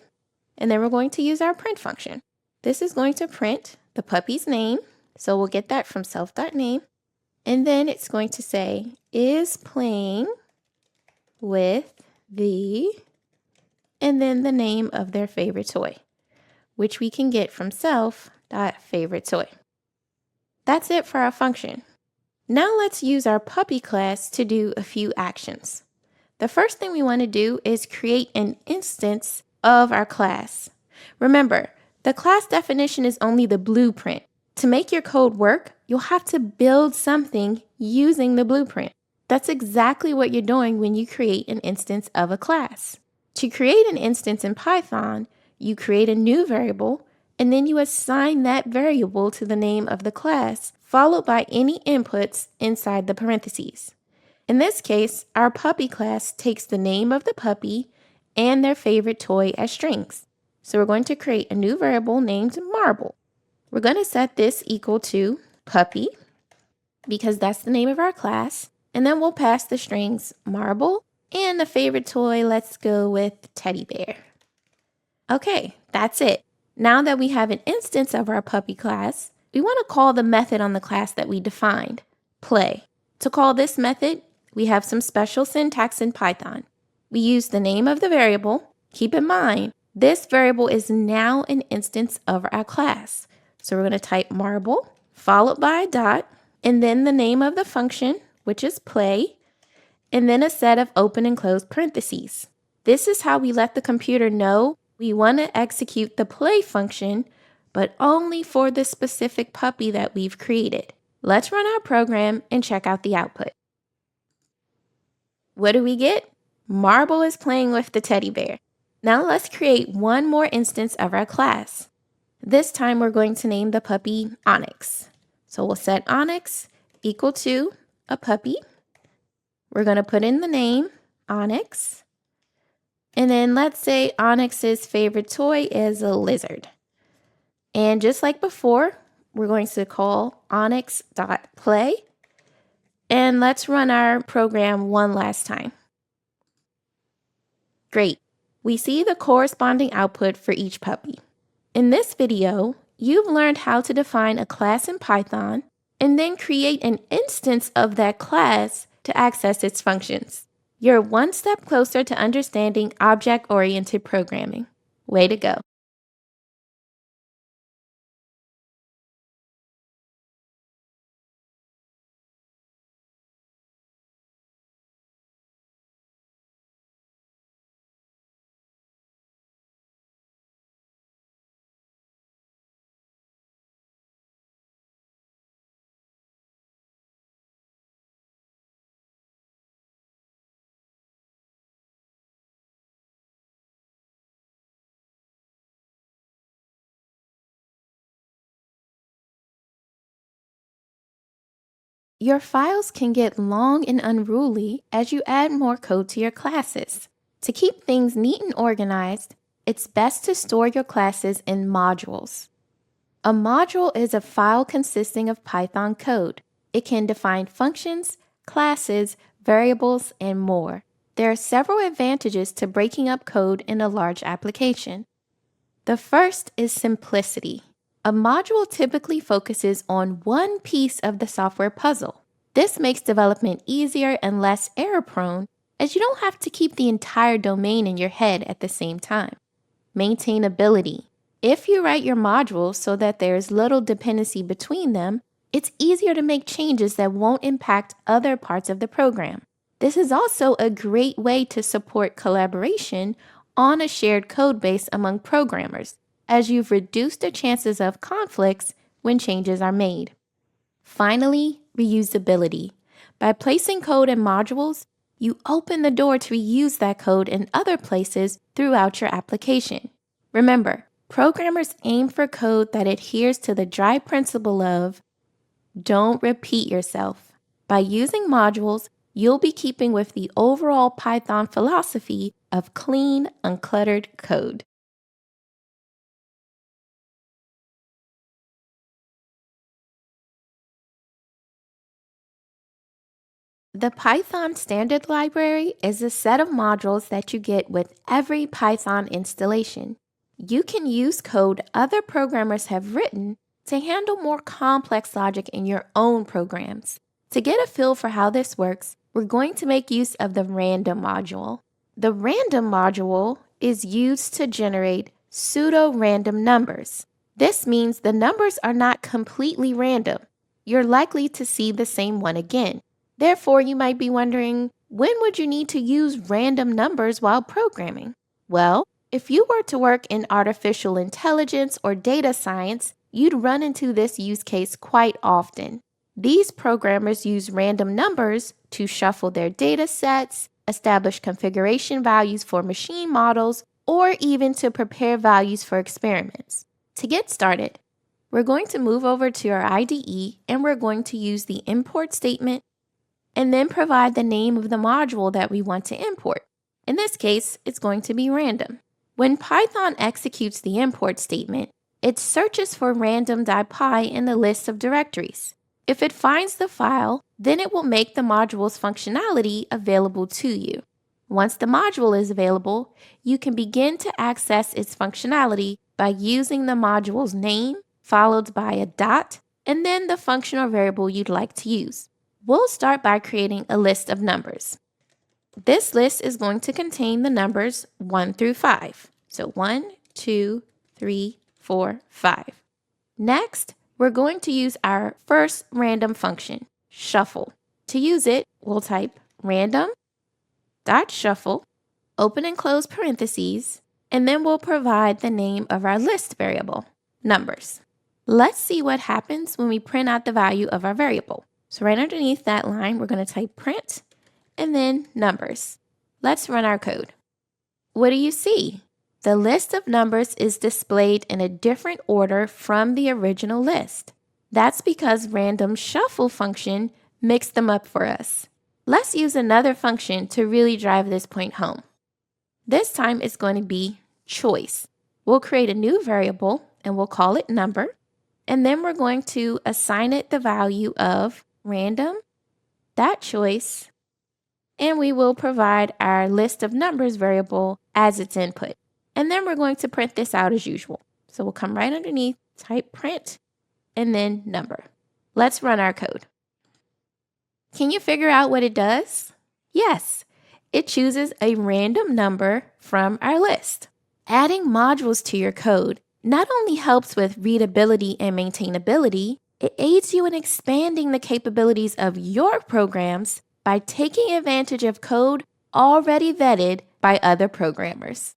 and then we're going to use our print function. This is going to print the puppy's name, so we'll get that from self.name, and then it's going to say is playing with the, and then the name of their favorite toy, which we can get from self.favorite. That's it for our function. Now let's use our puppy class to do a few actions. The first thing we want to do is create an instance of our class. Remember, the class definition is only the blueprint. To make your code work, you'll have to build something using the blueprint. That's exactly what you're doing when you create an instance of a class. To create an instance in Python, you create a new variable, and then you assign that variable to the name of the class, followed by any inputs inside the parentheses. In this case, our puppy class takes the name of the puppy and their favorite toy as strings. So we're going to create a new variable named Marble. We're going to set this equal to puppy, because that's the name of our class, and then we'll pass the strings Marble and the favorite toy, let's go with Teddy Bear. Okay, that's it. Now that we have an instance of our puppy class, we want to call the method on the class that we defined, play. To call this method, we have some special syntax in Python. We use the name of the variable. Keep in mind, this variable is now an instance of our class. So we're going to type Marble, followed by a dot, and then the name of the function, which is play, and then a set of open and close parentheses. This is how we let the computer know we want to execute the play function, but only for the specific puppy that we've created. Let's run our program and check out the output. What do we get? Marble is playing with the teddy bear. Now let's create one more instance of our class. This time we're going to name the puppy Onyx. So we'll set Onyx equal to a puppy. We're going to put in the name Onyx. And then let's say Onyx's favorite toy is a lizard. And just like before, we're going to call onyx.play. And let's run our program one last time. Great. We see the corresponding output for each puppy. In this video, you've learned how to define a class in Python and then create an instance of that class to access its functions. You're one step closer to understanding object-oriented programming. Way to go. Your files can get long and unruly as you add more code to your classes. To keep things neat and organized, it's best to store your classes in modules. A module is a file consisting of Python code. It can define functions, classes, variables, and more. There are several advantages to breaking up code in a large application. The first is simplicity. A module typically focuses on one piece of the software puzzle. This makes development easier and less error-prone, as you don't have to keep the entire domain in your head at the same time. Maintainability. If you write your modules so that there is little dependency between them, it's easier to make changes that won't impact other parts of the program. This is also a great way to support collaboration on a shared code base among programmers, as you've reduced the chances of conflicts when changes are made. Finally, reusability. By placing code in modules, you open the door to reuse that code in other places throughout your application. Remember, programmers aim for code that adheres to the DRY principle of don't repeat yourself. By using modules, you'll be keeping with the overall Python philosophy of clean, uncluttered code. The Python Standard Library is a set of modules that you get with every Python installation. You can use code other programmers have written to handle more complex logic in your own programs. To get a feel for how this works, we're going to make use of the random module. The random module is used to generate pseudo-random numbers. This means the numbers are not completely random. You're likely to see the same one again. Therefore, you might be wondering, when would you need to use random numbers while programming? Well, if you were to work in artificial intelligence or data science, you'd run into this use case quite often. These programmers use random numbers to shuffle their data sets, establish configuration values for machine models, or even to prepare values for experiments. To get started, we're going to move over to our IDE and we're going to use the import statement and then provide the name of the module that we want to import. In this case, it's going to be random. When Python executes the import statement, it searches for random.py in the list of directories. If it finds the file, then it will make the module's functionality available to you. Once the module is available, you can begin to access its functionality by using the module's name, followed by a dot, and then the function or variable you'd like to use. We'll start by creating a list of numbers. This list is going to contain the numbers 1 through 5. So 1, 2, 3, 4, 5. Next, we're going to use our first random function, shuffle. To use it, we'll type random.shuffle, open and close parentheses, and then we'll provide the name of our list variable, numbers. Let's see what happens when we print out the value of our variable. So right underneath that line, we're going to type print and then numbers. Let's run our code. What do you see? The list of numbers is displayed in a different order from the original list. That's because random shuffle function mixed them up for us. Let's use another function to really drive this point home. This time it's going to be choice. We'll create a new variable and we'll call it number. And then we're going to assign it the value of random.choice, and we will provide our list of numbers variable as its input. And then we're going to print this out as usual. So we'll come right underneath, type print, and then number. Let's run our code. Can you figure out what it does? Yes, it chooses a random number from our list. Adding modules to your code not only helps with readability and maintainability, it aids you in expanding the capabilities of your programs by taking advantage of code already vetted by other programmers.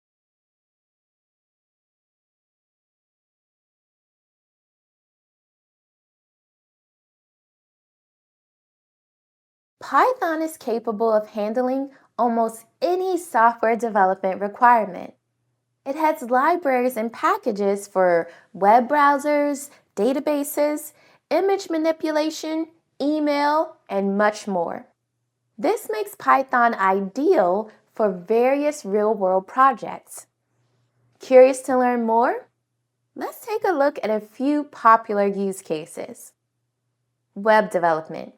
Python is capable of handling almost any software development requirement. It has libraries and packages for web browsers, databases, image manipulation, email, and much more. This makes Python ideal for various real-world projects. Curious to learn more? Let's take a look at a few popular use cases. Web development.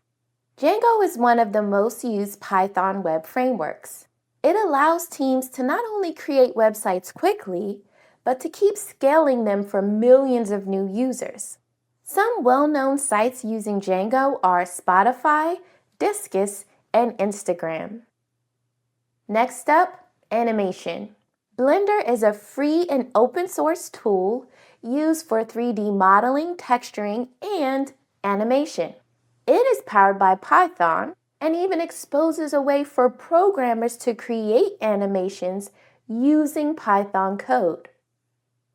Django is one of the most used Python web frameworks. It allows teams to not only create websites quickly, but to keep scaling them for millions of new users. Some well-known sites using Django are Spotify, Disqus, and Instagram. Next up, animation. Blender is a free and open source tool used for 3D modeling, texturing, and animation. It is powered by Python and even exposes a way for programmers to create animations using Python code.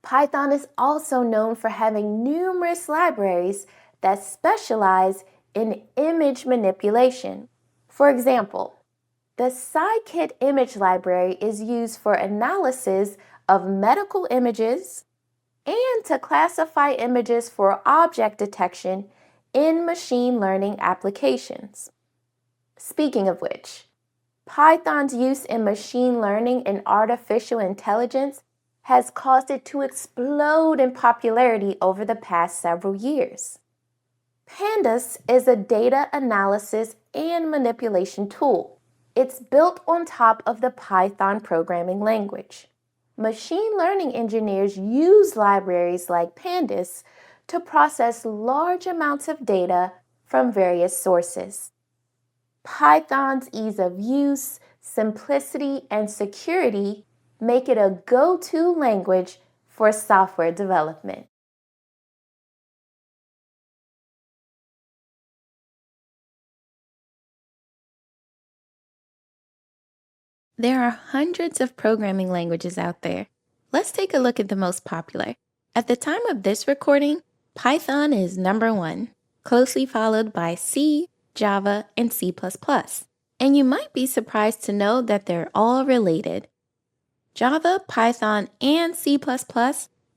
Python is also known for having numerous libraries that specialize in image manipulation. For example, the Scikit image library is used for analysis of medical images and to classify images for object detection in machine learning applications. Speaking of which, Python's use in machine learning and artificial intelligence has caused it to explode in popularity over the past several years. Pandas is a data analysis and manipulation tool. It's built on top of the Python programming language. Machine learning engineers use libraries like Pandas to process large amounts of data from various sources. Python's ease of use, simplicity, and security make it a go-to language for software development. There are hundreds of programming languages out there. Let's take a look at the most popular. At the time of this recording, Python is number one, closely followed by C, Java, and C++. And you might be surprised to know that they're all related. Java, Python, and C++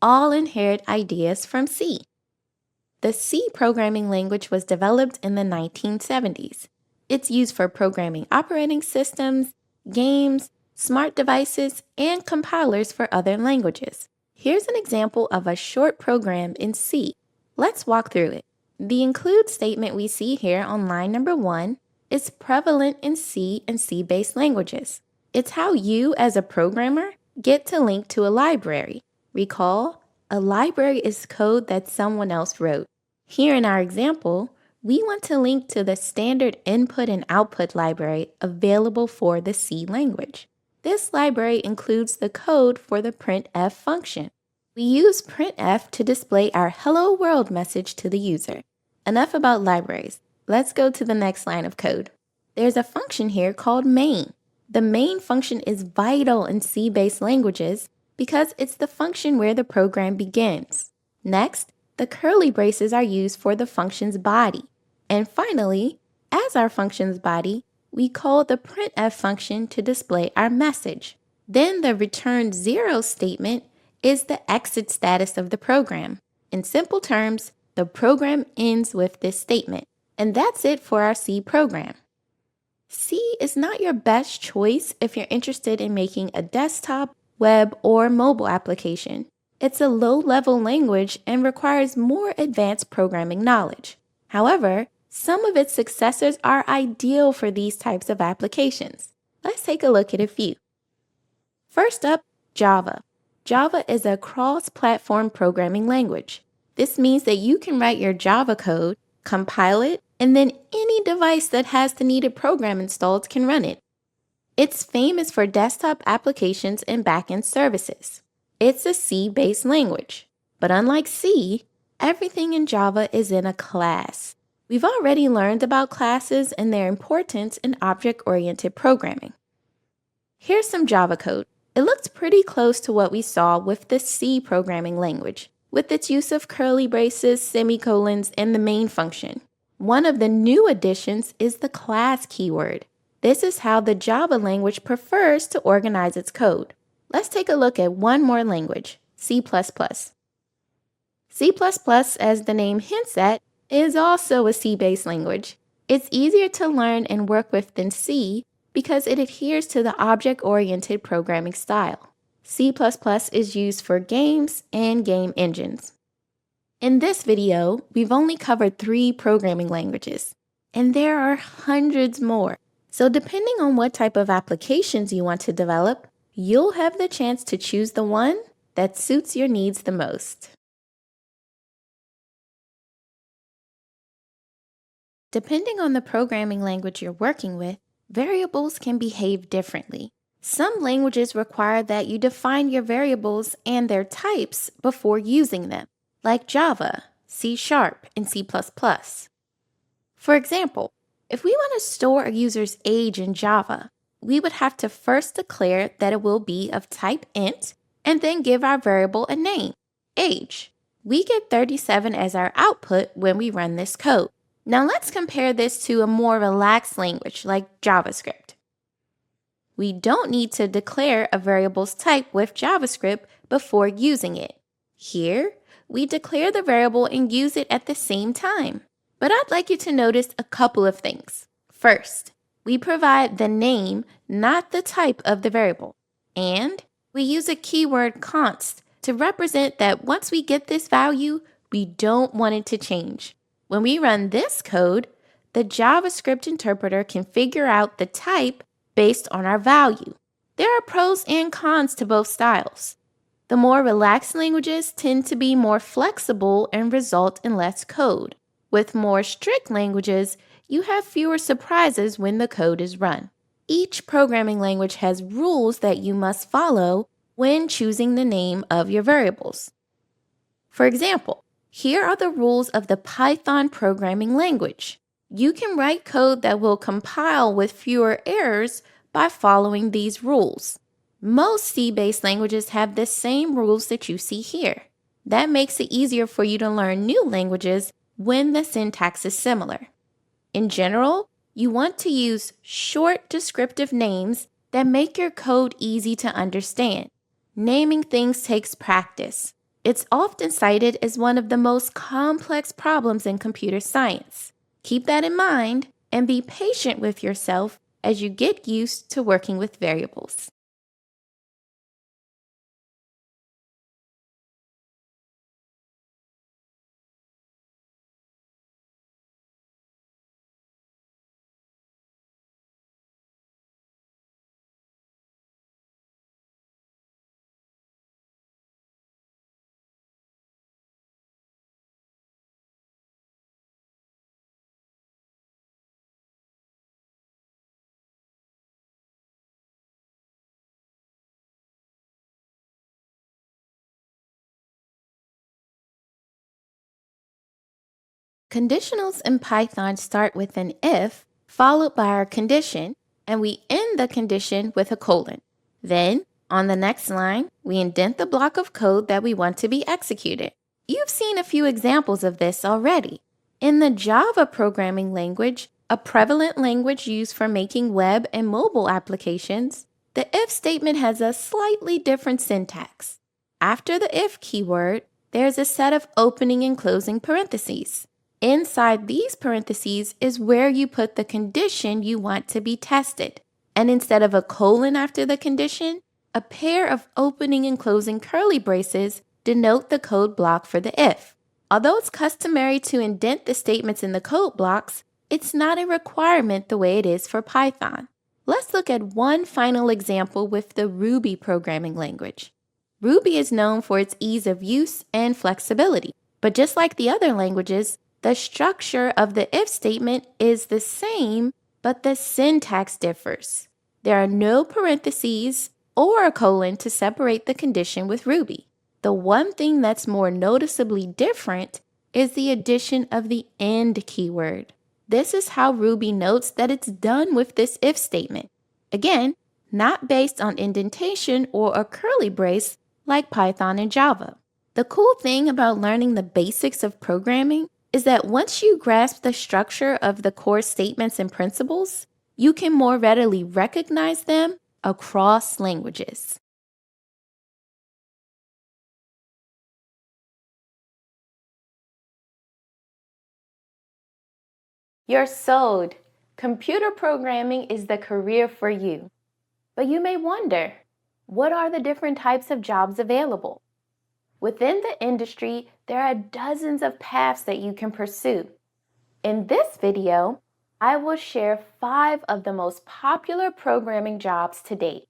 all inherit ideas from C. The C programming language was developed in the 1970s. It's used for programming operating systems, games, smart devices, and compilers for other languages. Here's an example of a short program in C. Let's walk through it. The include statement we see here on line number 1 is prevalent in C and C-based languages. It's how you, as a programmer, get to link to a library. Recall, a library is code that someone else wrote. Here in our example, we want to link to the standard input and output library available for the C language. This library includes the code for the printf function. We use printf to display our hello world message to the user. Enough about libraries. Let's go to the next line of code. There's a function here called main. The main function is vital in C-based languages because it's the function where the program begins. Next, the curly braces are used for the function's body. And finally, as our function's body, we call the printf function to display our message. Then the return 0 statement is the exit status of the program. In simple terms, the program ends with this statement. And that's it for our C program. C is not your best choice if you're interested in making a desktop, web, or mobile application. It's a low-level language and requires more advanced programming knowledge. However, some of its successors are ideal for these types of applications. Let's take a look at a few. First up, Java. Java is a cross-platform programming language. This means that you can write your Java code, compile it, and then any device that has the needed program installed can run it. It's famous for desktop applications and backend services. It's a C-based language, but unlike C, everything in Java is in a class. We've already learned about classes and their importance in object-oriented programming. Here's some Java code. It looks pretty close to what we saw with the C programming language, with its use of curly braces, semicolons, and the main function. One of the new additions is the class keyword. This is how the Java language prefers to organize its code. Let's take a look at one more language, C++. C++, as the name hints at, is also a C-based language. It's easier to learn and work with than C because it adheres to the object-oriented programming style. C++ is used for games and game engines. In this video, we've only covered 3 programming languages, and there are hundreds more. So depending on what type of applications you want to develop, you'll have the chance to choose the one that suits your needs the most. Depending on the programming language you're working with, variables can behave differently. Some languages require that you define your variables and their types before using them, like Java, C#, and C++. For example, if we want to store a user's age in Java, we would have to first declare that it will be of type int and then give our variable a name, age. We get 37 as our output when we run this code. Now let's compare this to a more relaxed language like JavaScript. We don't need to declare a variable's type with JavaScript before using it. Here, we declare the variable and use it at the same time. But I'd like you to notice a couple of things. First, we provide the name, not the type of the variable. And we use a keyword const to represent that once we get this value, we don't want it to change. When we run this code, the JavaScript interpreter can figure out the type based on our value. There are pros and cons to both styles. The more relaxed languages tend to be more flexible and result in less code. With more strict languages, you have fewer surprises when the code is run. Each programming language has rules that you must follow when choosing the name of your variables. For example, here are the rules of the Python programming language. You can write code that will compile with fewer errors by following these rules. Most C-based languages have the same rules that you see here. That makes it easier for you to learn new languages when the syntax is similar. In general, you want to use short descriptive names that make your code easy to understand. Naming things takes practice. It's often cited as one of the most complex problems in computer science. Keep that in mind and be patient with yourself as you get used to working with variables. Conditionals in Python start with an if, followed by our condition, and we end the condition with a colon. Then, on the next line, we indent the block of code that we want to be executed. You've seen a few examples of this already. In the Java programming language, a prevalent language used for making web and mobile applications, the if statement has a slightly different syntax. After the if keyword, there's a set of opening and closing parentheses. Inside these parentheses is where you put the condition you want to be tested. And instead of a colon after the condition, a pair of opening and closing curly braces denote the code block for the if. Although it's customary to indent the statements in the code blocks, it's not a requirement the way it is for Python. Let's look at one final example with the Ruby programming language. Ruby is known for its ease of use and flexibility, but just like the other languages, the structure of the if statement is the same, but the syntax differs. There are no parentheses or a colon to separate the condition with Ruby. The one thing that's more noticeably different is the addition of the end keyword. This is how Ruby notes that it's done with this if statement. Again, not based on indentation or a curly brace like Python and Java. The cool thing about learning the basics of programming is that once you grasp the structure of the core statements and principles, you can more readily recognize them across languages. You're sold. Computer programming is the career for you. But you may wonder, what are the different types of jobs available? Within the industry, there are dozens of paths that you can pursue. In this video, I will share 5 of the most popular programming jobs to date.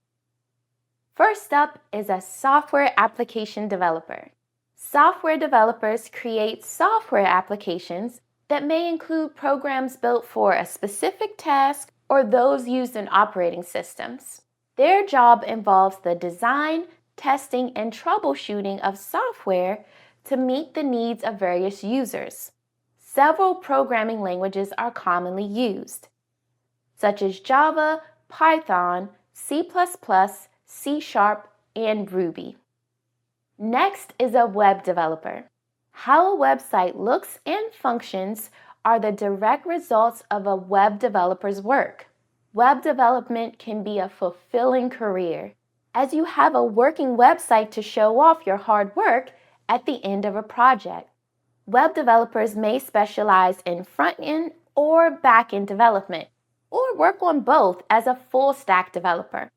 First up is a software application developer. Software developers create software applications that may include programs built for a specific task or those used in operating systems. Their job involves the design, testing, and troubleshooting of software to meet the needs of various users. Several programming languages are commonly used, such as Java, Python, C++, C#, and Ruby. Next is a web developer. How a website looks and functions are the direct results of a web developer's work. Web development can be a fulfilling career, as you have a working website to show off your hard work at the end of a project. Web developers may specialize in front-end or back-end development, or work on both as a full-stack developer.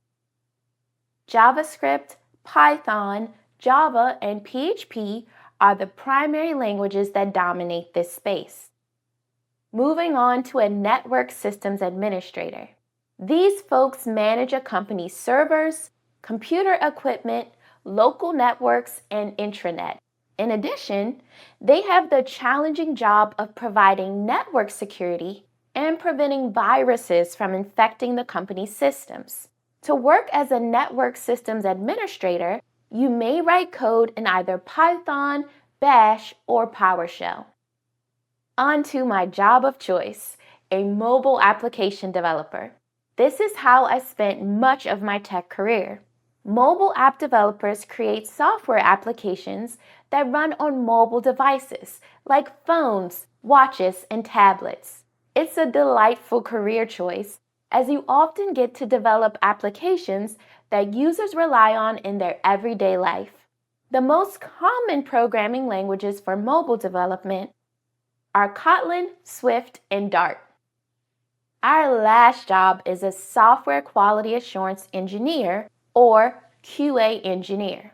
JavaScript, Python, Java, and PHP are the primary languages that dominate this space. Moving on to a network systems administrator. These folks manage a company's servers, computer equipment, local networks, and intranet. In addition, they have the challenging job of providing network security and preventing viruses from infecting the company's systems. To work as a network systems administrator, you may write code in either Python, Bash, or PowerShell. On to my job of choice, a mobile application developer. This is how I spent much of my tech career. Mobile app developers create software applications that run on mobile devices like phones, watches, and tablets. It's a delightful career choice, as you often get to develop applications that users rely on in their everyday life. The most common programming languages for mobile development are Kotlin, Swift, and Dart. Our last job is a software quality assurance engineer, or QA engineer.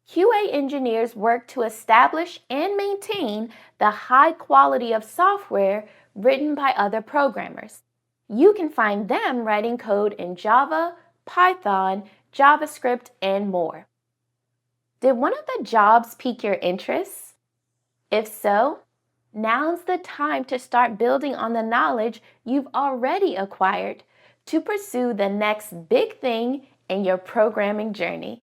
QA engineers work to establish and maintain the high quality of software written by other programmers. You can find them writing code in Java, Python, JavaScript, and more. Did one of the jobs pique your interest? If so, now's the time to start building on the knowledge you've already acquired to pursue the next big thing in your programming journey.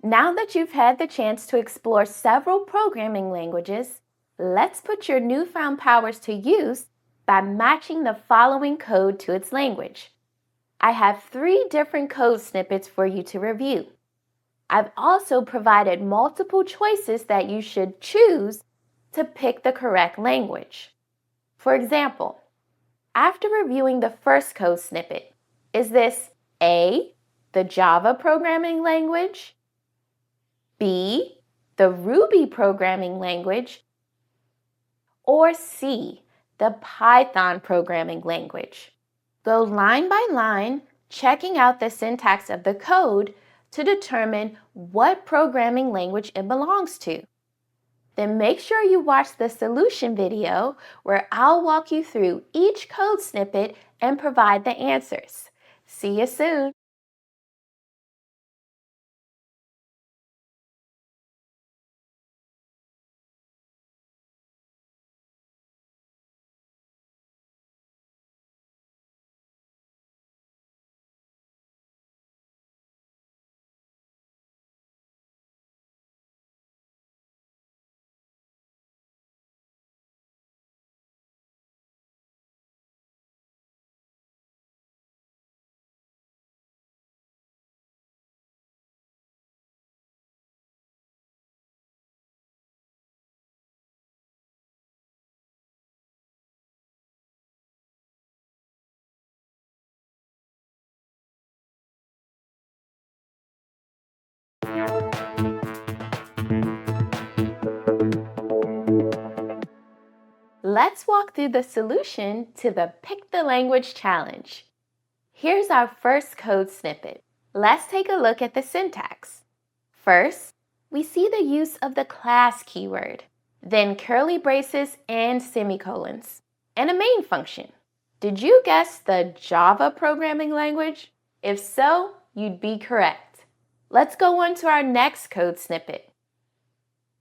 Now that you've had the chance to explore several programming languages, let's put your newfound powers to use by matching the following code to its language. I have 3 different code snippets for you to review. I've also provided multiple choices that you should choose to pick the correct language. For example, after reviewing the first code snippet, is this A, the Java programming language, B, the Ruby programming language, or C, the Python programming language? Go line by line, checking out the syntax of the code to determine what programming language it belongs to. Then make sure you watch the solution video where I'll walk you through each code snippet and provide the answers. See you soon! Let's walk through the solution to the Pick the Language challenge. Here's our first code snippet. Let's take a look at the syntax. First, we see the use of the class keyword, then curly braces and semicolons, and a main function. Did you guess the Java programming language? If so, you'd be correct. Let's go on to our next code snippet.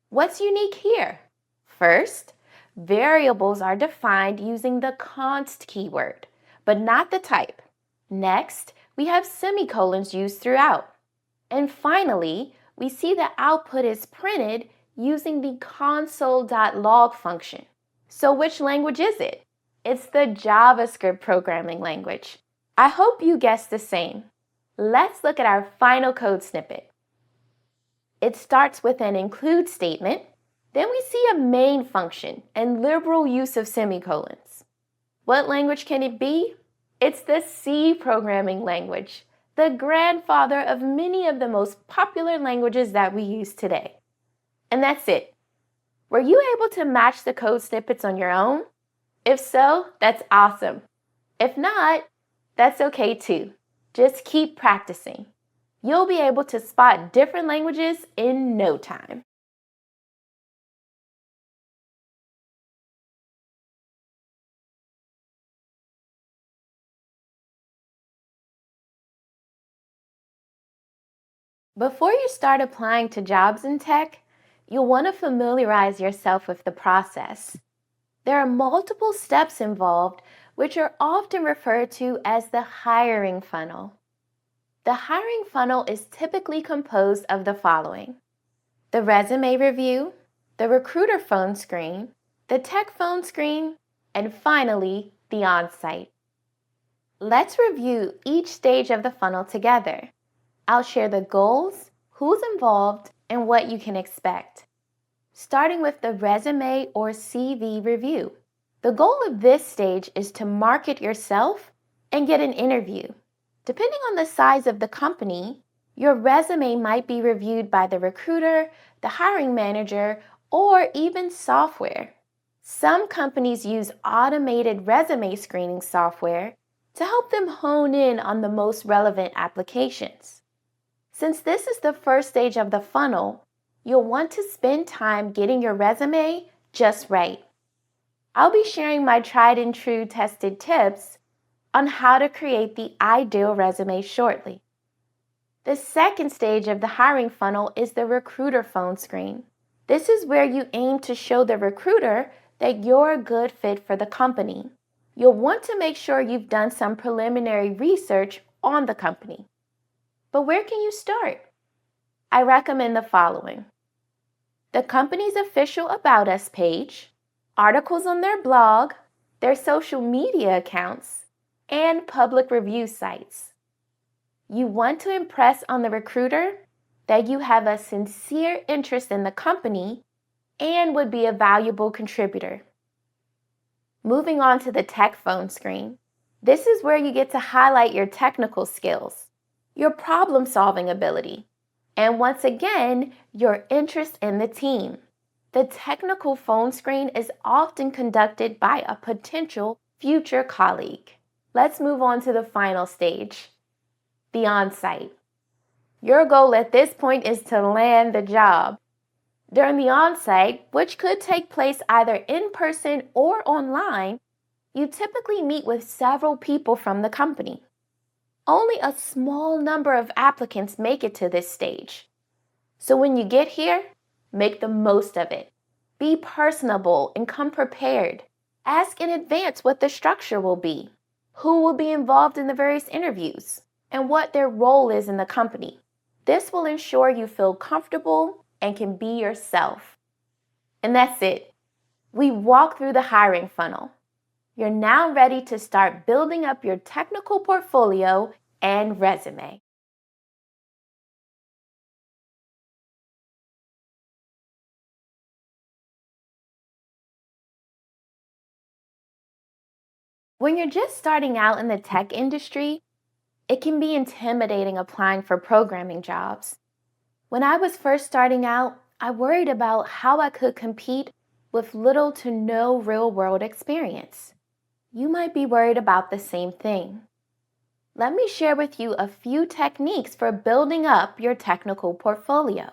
What's unique here? First, variables are defined using the const keyword, but not the type. Next, we have semicolons used throughout. And finally, we see the output is printed using the console.log function. So which language is it? It's the JavaScript programming language. I hope you guessed the same. Let's look at our final code snippet. It starts with an include statement. Then we see a main function and liberal use of semicolons. What language can it be? It's the C programming language, the grandfather of many of the most popular languages that we use today. And that's it. Were you able to match the code snippets on your own? If so, that's awesome. If not, that's okay too. Just keep practicing. You'll be able to spot different languages in no time. Before you start applying to jobs in tech, you'll want to familiarize yourself with the process. There are multiple steps involved, which are often referred to as the hiring funnel. The hiring funnel is typically composed of the following: the resume review, the recruiter phone screen, the tech phone screen, and finally, the on-site. Let's review each stage of the funnel together. I'll share the goals, who's involved, and what you can expect. Starting with the resume or CV review. The goal of this stage is to market yourself and get an interview. Depending on the size of the company, your resume might be reviewed by the recruiter, the hiring manager, or even software. Some companies use automated resume screening software to help them hone in on the most relevant applications. Since this is the first stage of the funnel, you'll want to spend time getting your resume just right. I'll be sharing my tried and true tested tips on how to create the ideal resume shortly. The second stage of the hiring funnel is the recruiter phone screen. This is where you aim to show the recruiter that you're a good fit for the company. You'll want to make sure you've done some preliminary research on the company. But where can you start? I recommend the following: the company's official About Us page, articles on their blog, their social media accounts, and public review sites. You want to impress on the recruiter that you have a sincere interest in the company and would be a valuable contributor. Moving on to the tech phone screen. This is where you get to highlight your technical skills, your problem-solving ability, and once again, your interest in the team. The technical phone screen is often conducted by a potential future colleague. Let's move on to the final stage, the on-site. Your goal at this point is to land the job. During the on-site, which could take place either in person or online, you typically meet with several people from the company. Only a small number of applicants make it to this stage. So when you get here, make the most of it. Be personable and come prepared. Ask in advance what the structure will be, who will be involved in the various interviews, and what their role is in the company. This will ensure you feel comfortable and can be yourself. And that's it. We walked through the hiring funnel. You're now ready to start building up your technical portfolio and resume. When you're just starting out in the tech industry, it can be intimidating applying for programming jobs. When I was first starting out, I worried about how I could compete with little to no real-world experience. You might be worried about the same thing. Let me share with you a few techniques for building up your technical portfolio.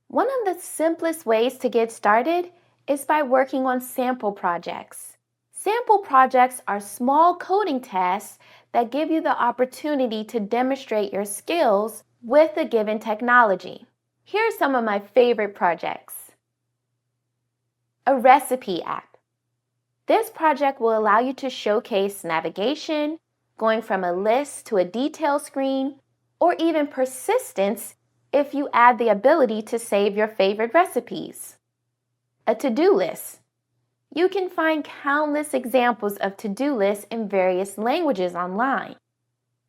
One of the simplest ways to get started is by working on sample projects. Sample projects are small coding tasks that give you the opportunity to demonstrate your skills with a given technology. Here are some of my favorite projects. A recipe app. This project will allow you to showcase navigation, going from a list to a detail screen, or even persistence if you add the ability to save your favorite recipes. A to-do list. You can find countless examples of to-do lists in various languages online.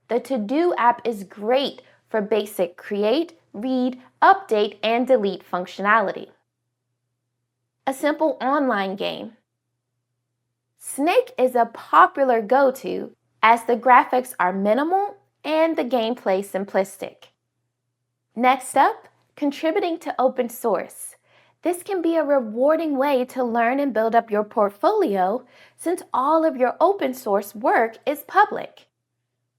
The To-Do app is great for basic create, read, update, and delete functionality. A simple online game. Snake is a popular go-to as the graphics are minimal and the gameplay simplistic. Next up, contributing to open source. This can be a rewarding way to learn and build up your portfolio since all of your open source work is public.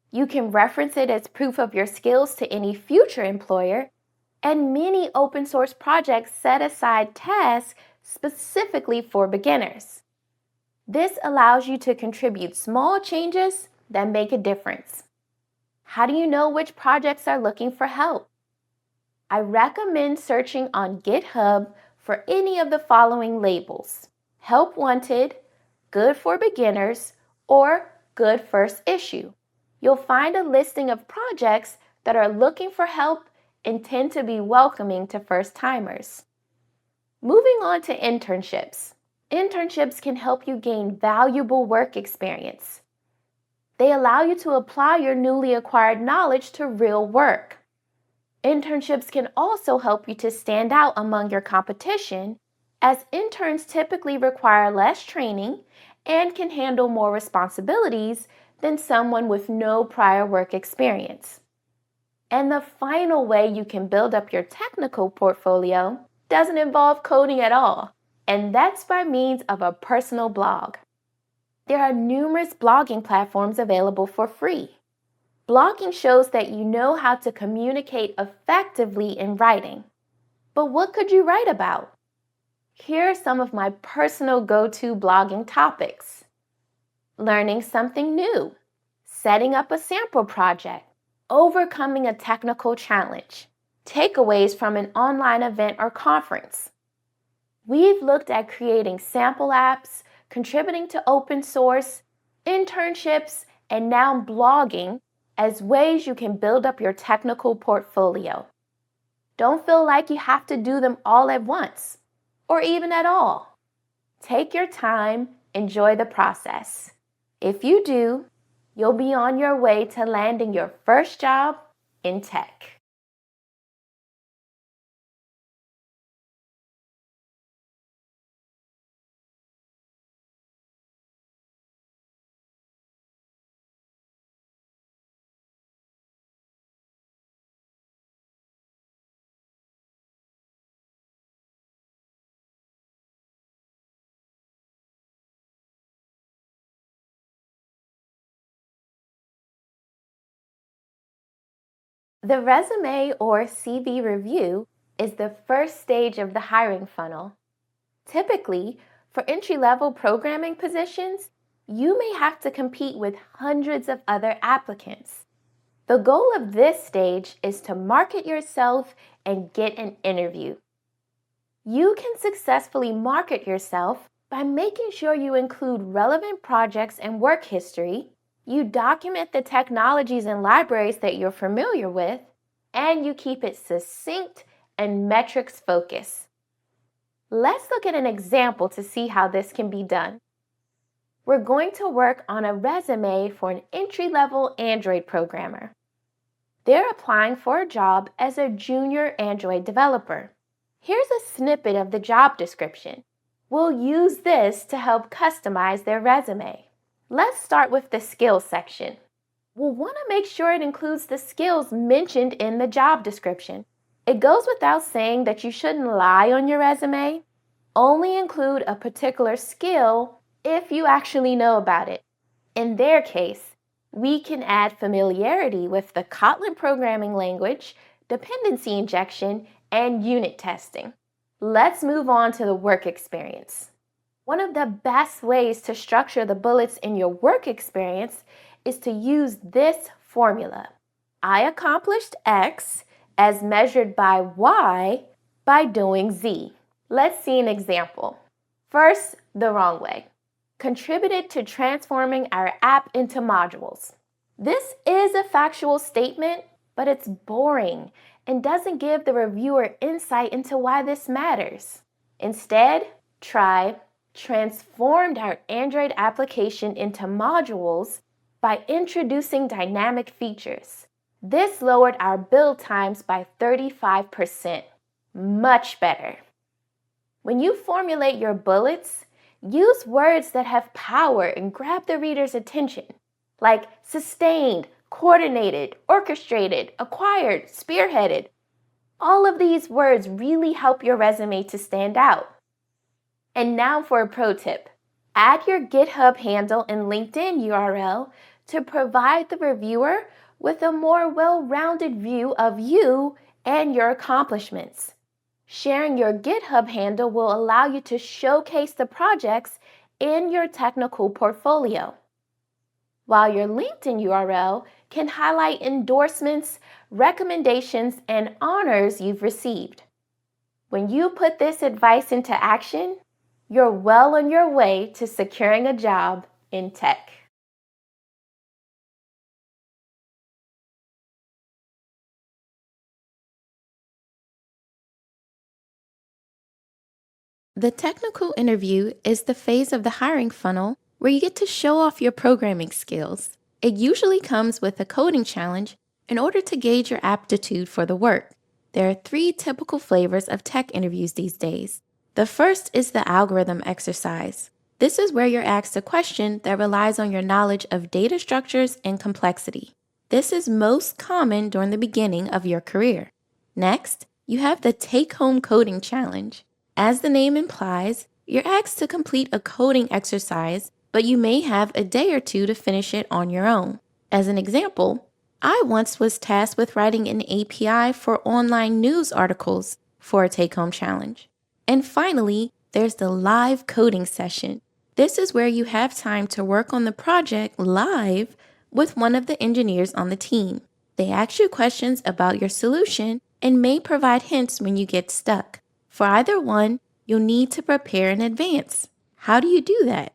You can reference it as proof of your skills to any future employer, and many open source projects set aside tasks specifically for beginners. This allows you to contribute small changes that make a difference. How do you know which projects are looking for help? I recommend searching on GitHub for any of the following labels: Help Wanted, Good for Beginners, or Good First Issue. You'll find a listing of projects that are looking for help and tend to be welcoming to first-timers. Moving on to internships. Internships can help you gain valuable work experience. They allow you to apply your newly acquired knowledge to real work. Internships can also help you to stand out among your competition, as interns typically require less training and can handle more responsibilities than someone with no prior work experience. And the final way you can build up your technical portfolio doesn't involve coding at all, and that's by means of a personal blog. There are numerous blogging platforms available for free. Blogging shows that you know how to communicate effectively in writing. But what could you write about? Here are some of my personal go-to blogging topics: learning something new, setting up a sample project, overcoming a technical challenge, takeaways from an online event or conference. We've looked at creating sample apps, contributing to open source, internships, and now blogging as ways you can build up your technical portfolio. Don't feel like you have to do them all at once, or even at all. Take your time, enjoy the process. If you do, you'll be on your way to landing your first job in tech. The resume or CV review is the first stage of the hiring funnel. Typically, for entry-level programming positions, you may have to compete with hundreds of other applicants. The goal of this stage is to market yourself and get an interview. You can successfully market yourself by making sure you include relevant projects and work history, you document the technologies and libraries that you're familiar with, and you keep it succinct and metrics focused. Let's look at an example to see how this can be done. We're going to work on a resume for an entry-level Android programmer. They're applying for a job as a junior Android developer. Here's a snippet of the job description. We'll use this to help customize their resume. Let's start with the skills section. We'll want to make sure it includes the skills mentioned in the job description. It goes without saying that you shouldn't lie on your resume. Only include a particular skill if you actually know about it. In their case, we can add familiarity with the Kotlin programming language, dependency injection, and unit testing. Let's move on to the work experience. One of the best ways to structure the bullets in your work experience is to use this formula. I accomplished X as measured by Y by doing Z. Let's see an example. First, the wrong way. Contributed to transforming our app into modules. This is a factual statement, but it's boring and doesn't give the reviewer insight into why this matters. Instead, try transformed our Android application into modules by introducing dynamic features. This lowered our build times by 35%. Much better. When you formulate your bullets, use words that have power and grab the reader's attention, like sustained, coordinated, orchestrated, acquired, spearheaded. All of these words really help your resume to stand out. And now for a pro tip. Add your GitHub handle and LinkedIn URL to provide the reviewer with a more well-rounded view of you and your accomplishments. Sharing your GitHub handle will allow you to showcase the projects in your technical portfolio, while your LinkedIn URL can highlight endorsements, recommendations, and honors you've received. When you put this advice into action, you're well on your way to securing a job in tech. The technical interview is the phase of the hiring funnel where you get to show off your programming skills. It usually comes with a coding challenge in order to gauge your aptitude for the work. There are 3 typical flavors of tech interviews these days. The first is the algorithm exercise. This is where you're asked a question that relies on your knowledge of data structures and complexity. This is most common during the beginning of your career. Next, you have the take-home coding challenge. As the name implies, you're asked to complete a coding exercise, but you may have a day or two to finish it on your own. As an example, I once was tasked with writing an API for online news articles for a take-home challenge. And finally, there's the live coding session. This is where you have time to work on the project live with one of the engineers on the team. They ask you questions about your solution and may provide hints when you get stuck. For either one, you'll need to prepare in advance. How do you do that?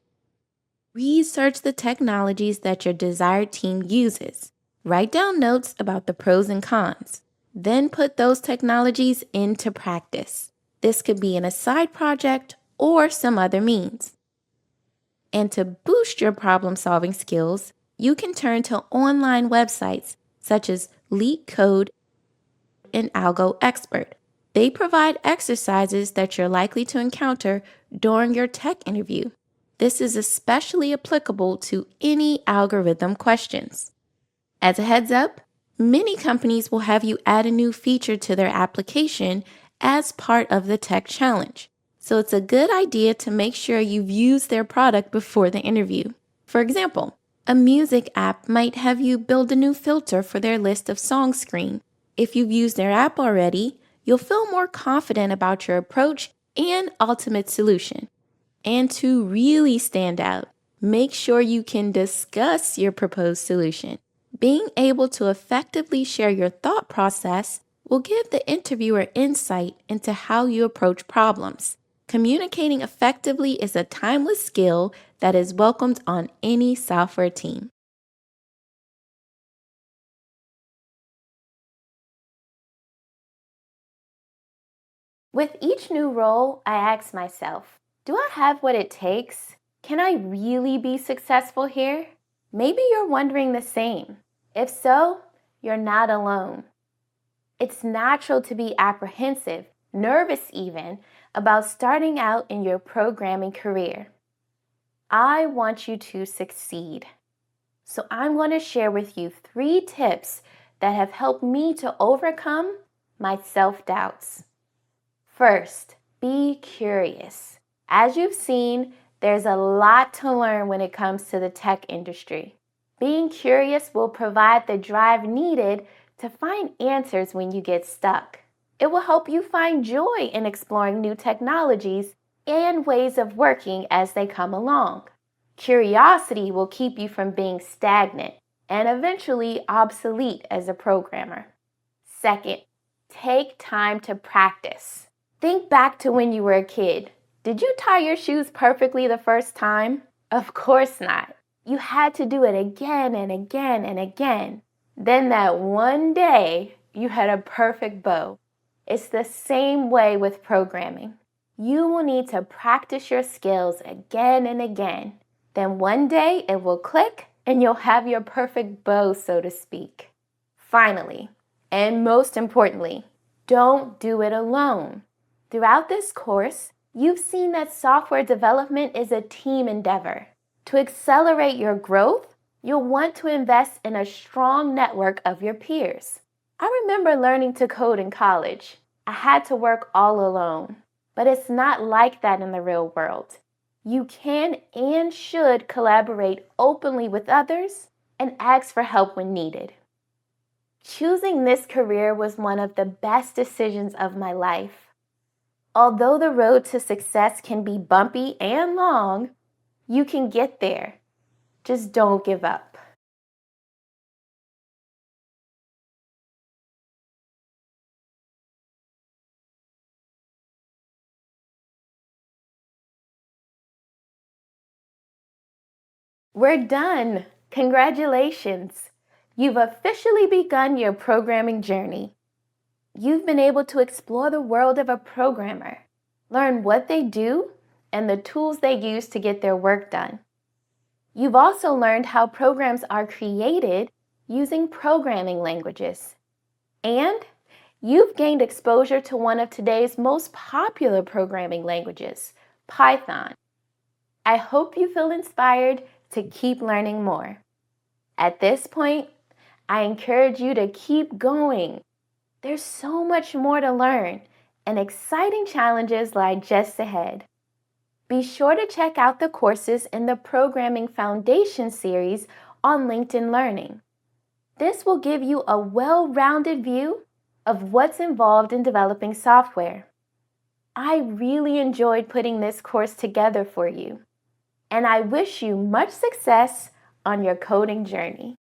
Research the technologies that your desired team uses. Write down notes about the pros and cons. Then put those technologies into practice. This could be in a side project or some other means. And to boost your problem-solving skills, you can turn to online websites such as LeetCode and AlgoExpert. They provide exercises that you're likely to encounter during your tech interview. This is especially applicable to any algorithm questions. As a heads up, many companies will have you add a new feature to their application as part of the tech challenge. So it's a good idea to make sure you've used their product before the interview. For example, a music app might have you build a new filter for their list of songs screen. If you've used their app already, you'll feel more confident about your approach and ultimate solution. And to really stand out, make sure you can discuss your proposed solution. Being able to effectively share your thought process will give the interviewer insight into how you approach problems. Communicating effectively is a timeless skill that is welcomed on any software team. With each new role, I ask myself, do I have what it takes? Can I really be successful here? Maybe you're wondering the same. If so, you're not alone. It's natural to be apprehensive, nervous even, about starting out in your programming career. I want you to succeed. So I'm going to share with you 3 tips that have helped me to overcome my self-doubts. First, be curious. As you've seen, there's a lot to learn when it comes to the tech industry. Being curious will provide the drive needed to find answers when you get stuck. It will help you find joy in exploring new technologies and ways of working as they come along. Curiosity will keep you from being stagnant and eventually obsolete as a programmer. Second, take time to practice. Think back to when you were a kid. Did you tie your shoes perfectly the first time? Of course not. You had to do it again and again and again. Then that one day, you had a perfect bow. It's the same way with programming. You will need to practice your skills again and again. Then one day it will click and you'll have your perfect bow, so to speak. Finally, and most importantly, don't do it alone. Throughout this course, you've seen that software development is a team endeavor. To accelerate your growth, you'll want to invest in a strong network of your peers. I remember learning to code in college. I had to work all alone, but it's not like that in the real world. You can and should collaborate openly with others and ask for help when needed. Choosing this career was one of the best decisions of my life. Although the road to success can be bumpy and long, you can get there. Just don't give up. We're done. Congratulations. You've officially begun your programming journey. You've been able to explore the world of a programmer, learn what they do, and the tools they use to get their work done. You've also learned how programs are created using programming languages. And you've gained exposure to one of today's most popular programming languages, Python. I hope you feel inspired to keep learning more. At this point, I encourage you to keep going. There's so much more to learn, and exciting challenges lie just ahead. Be sure to check out the courses in the Programming Foundation series on LinkedIn Learning. This will give you a well-rounded view of what's involved in developing software. I really enjoyed putting this course together for you, and I wish you much success on your coding journey.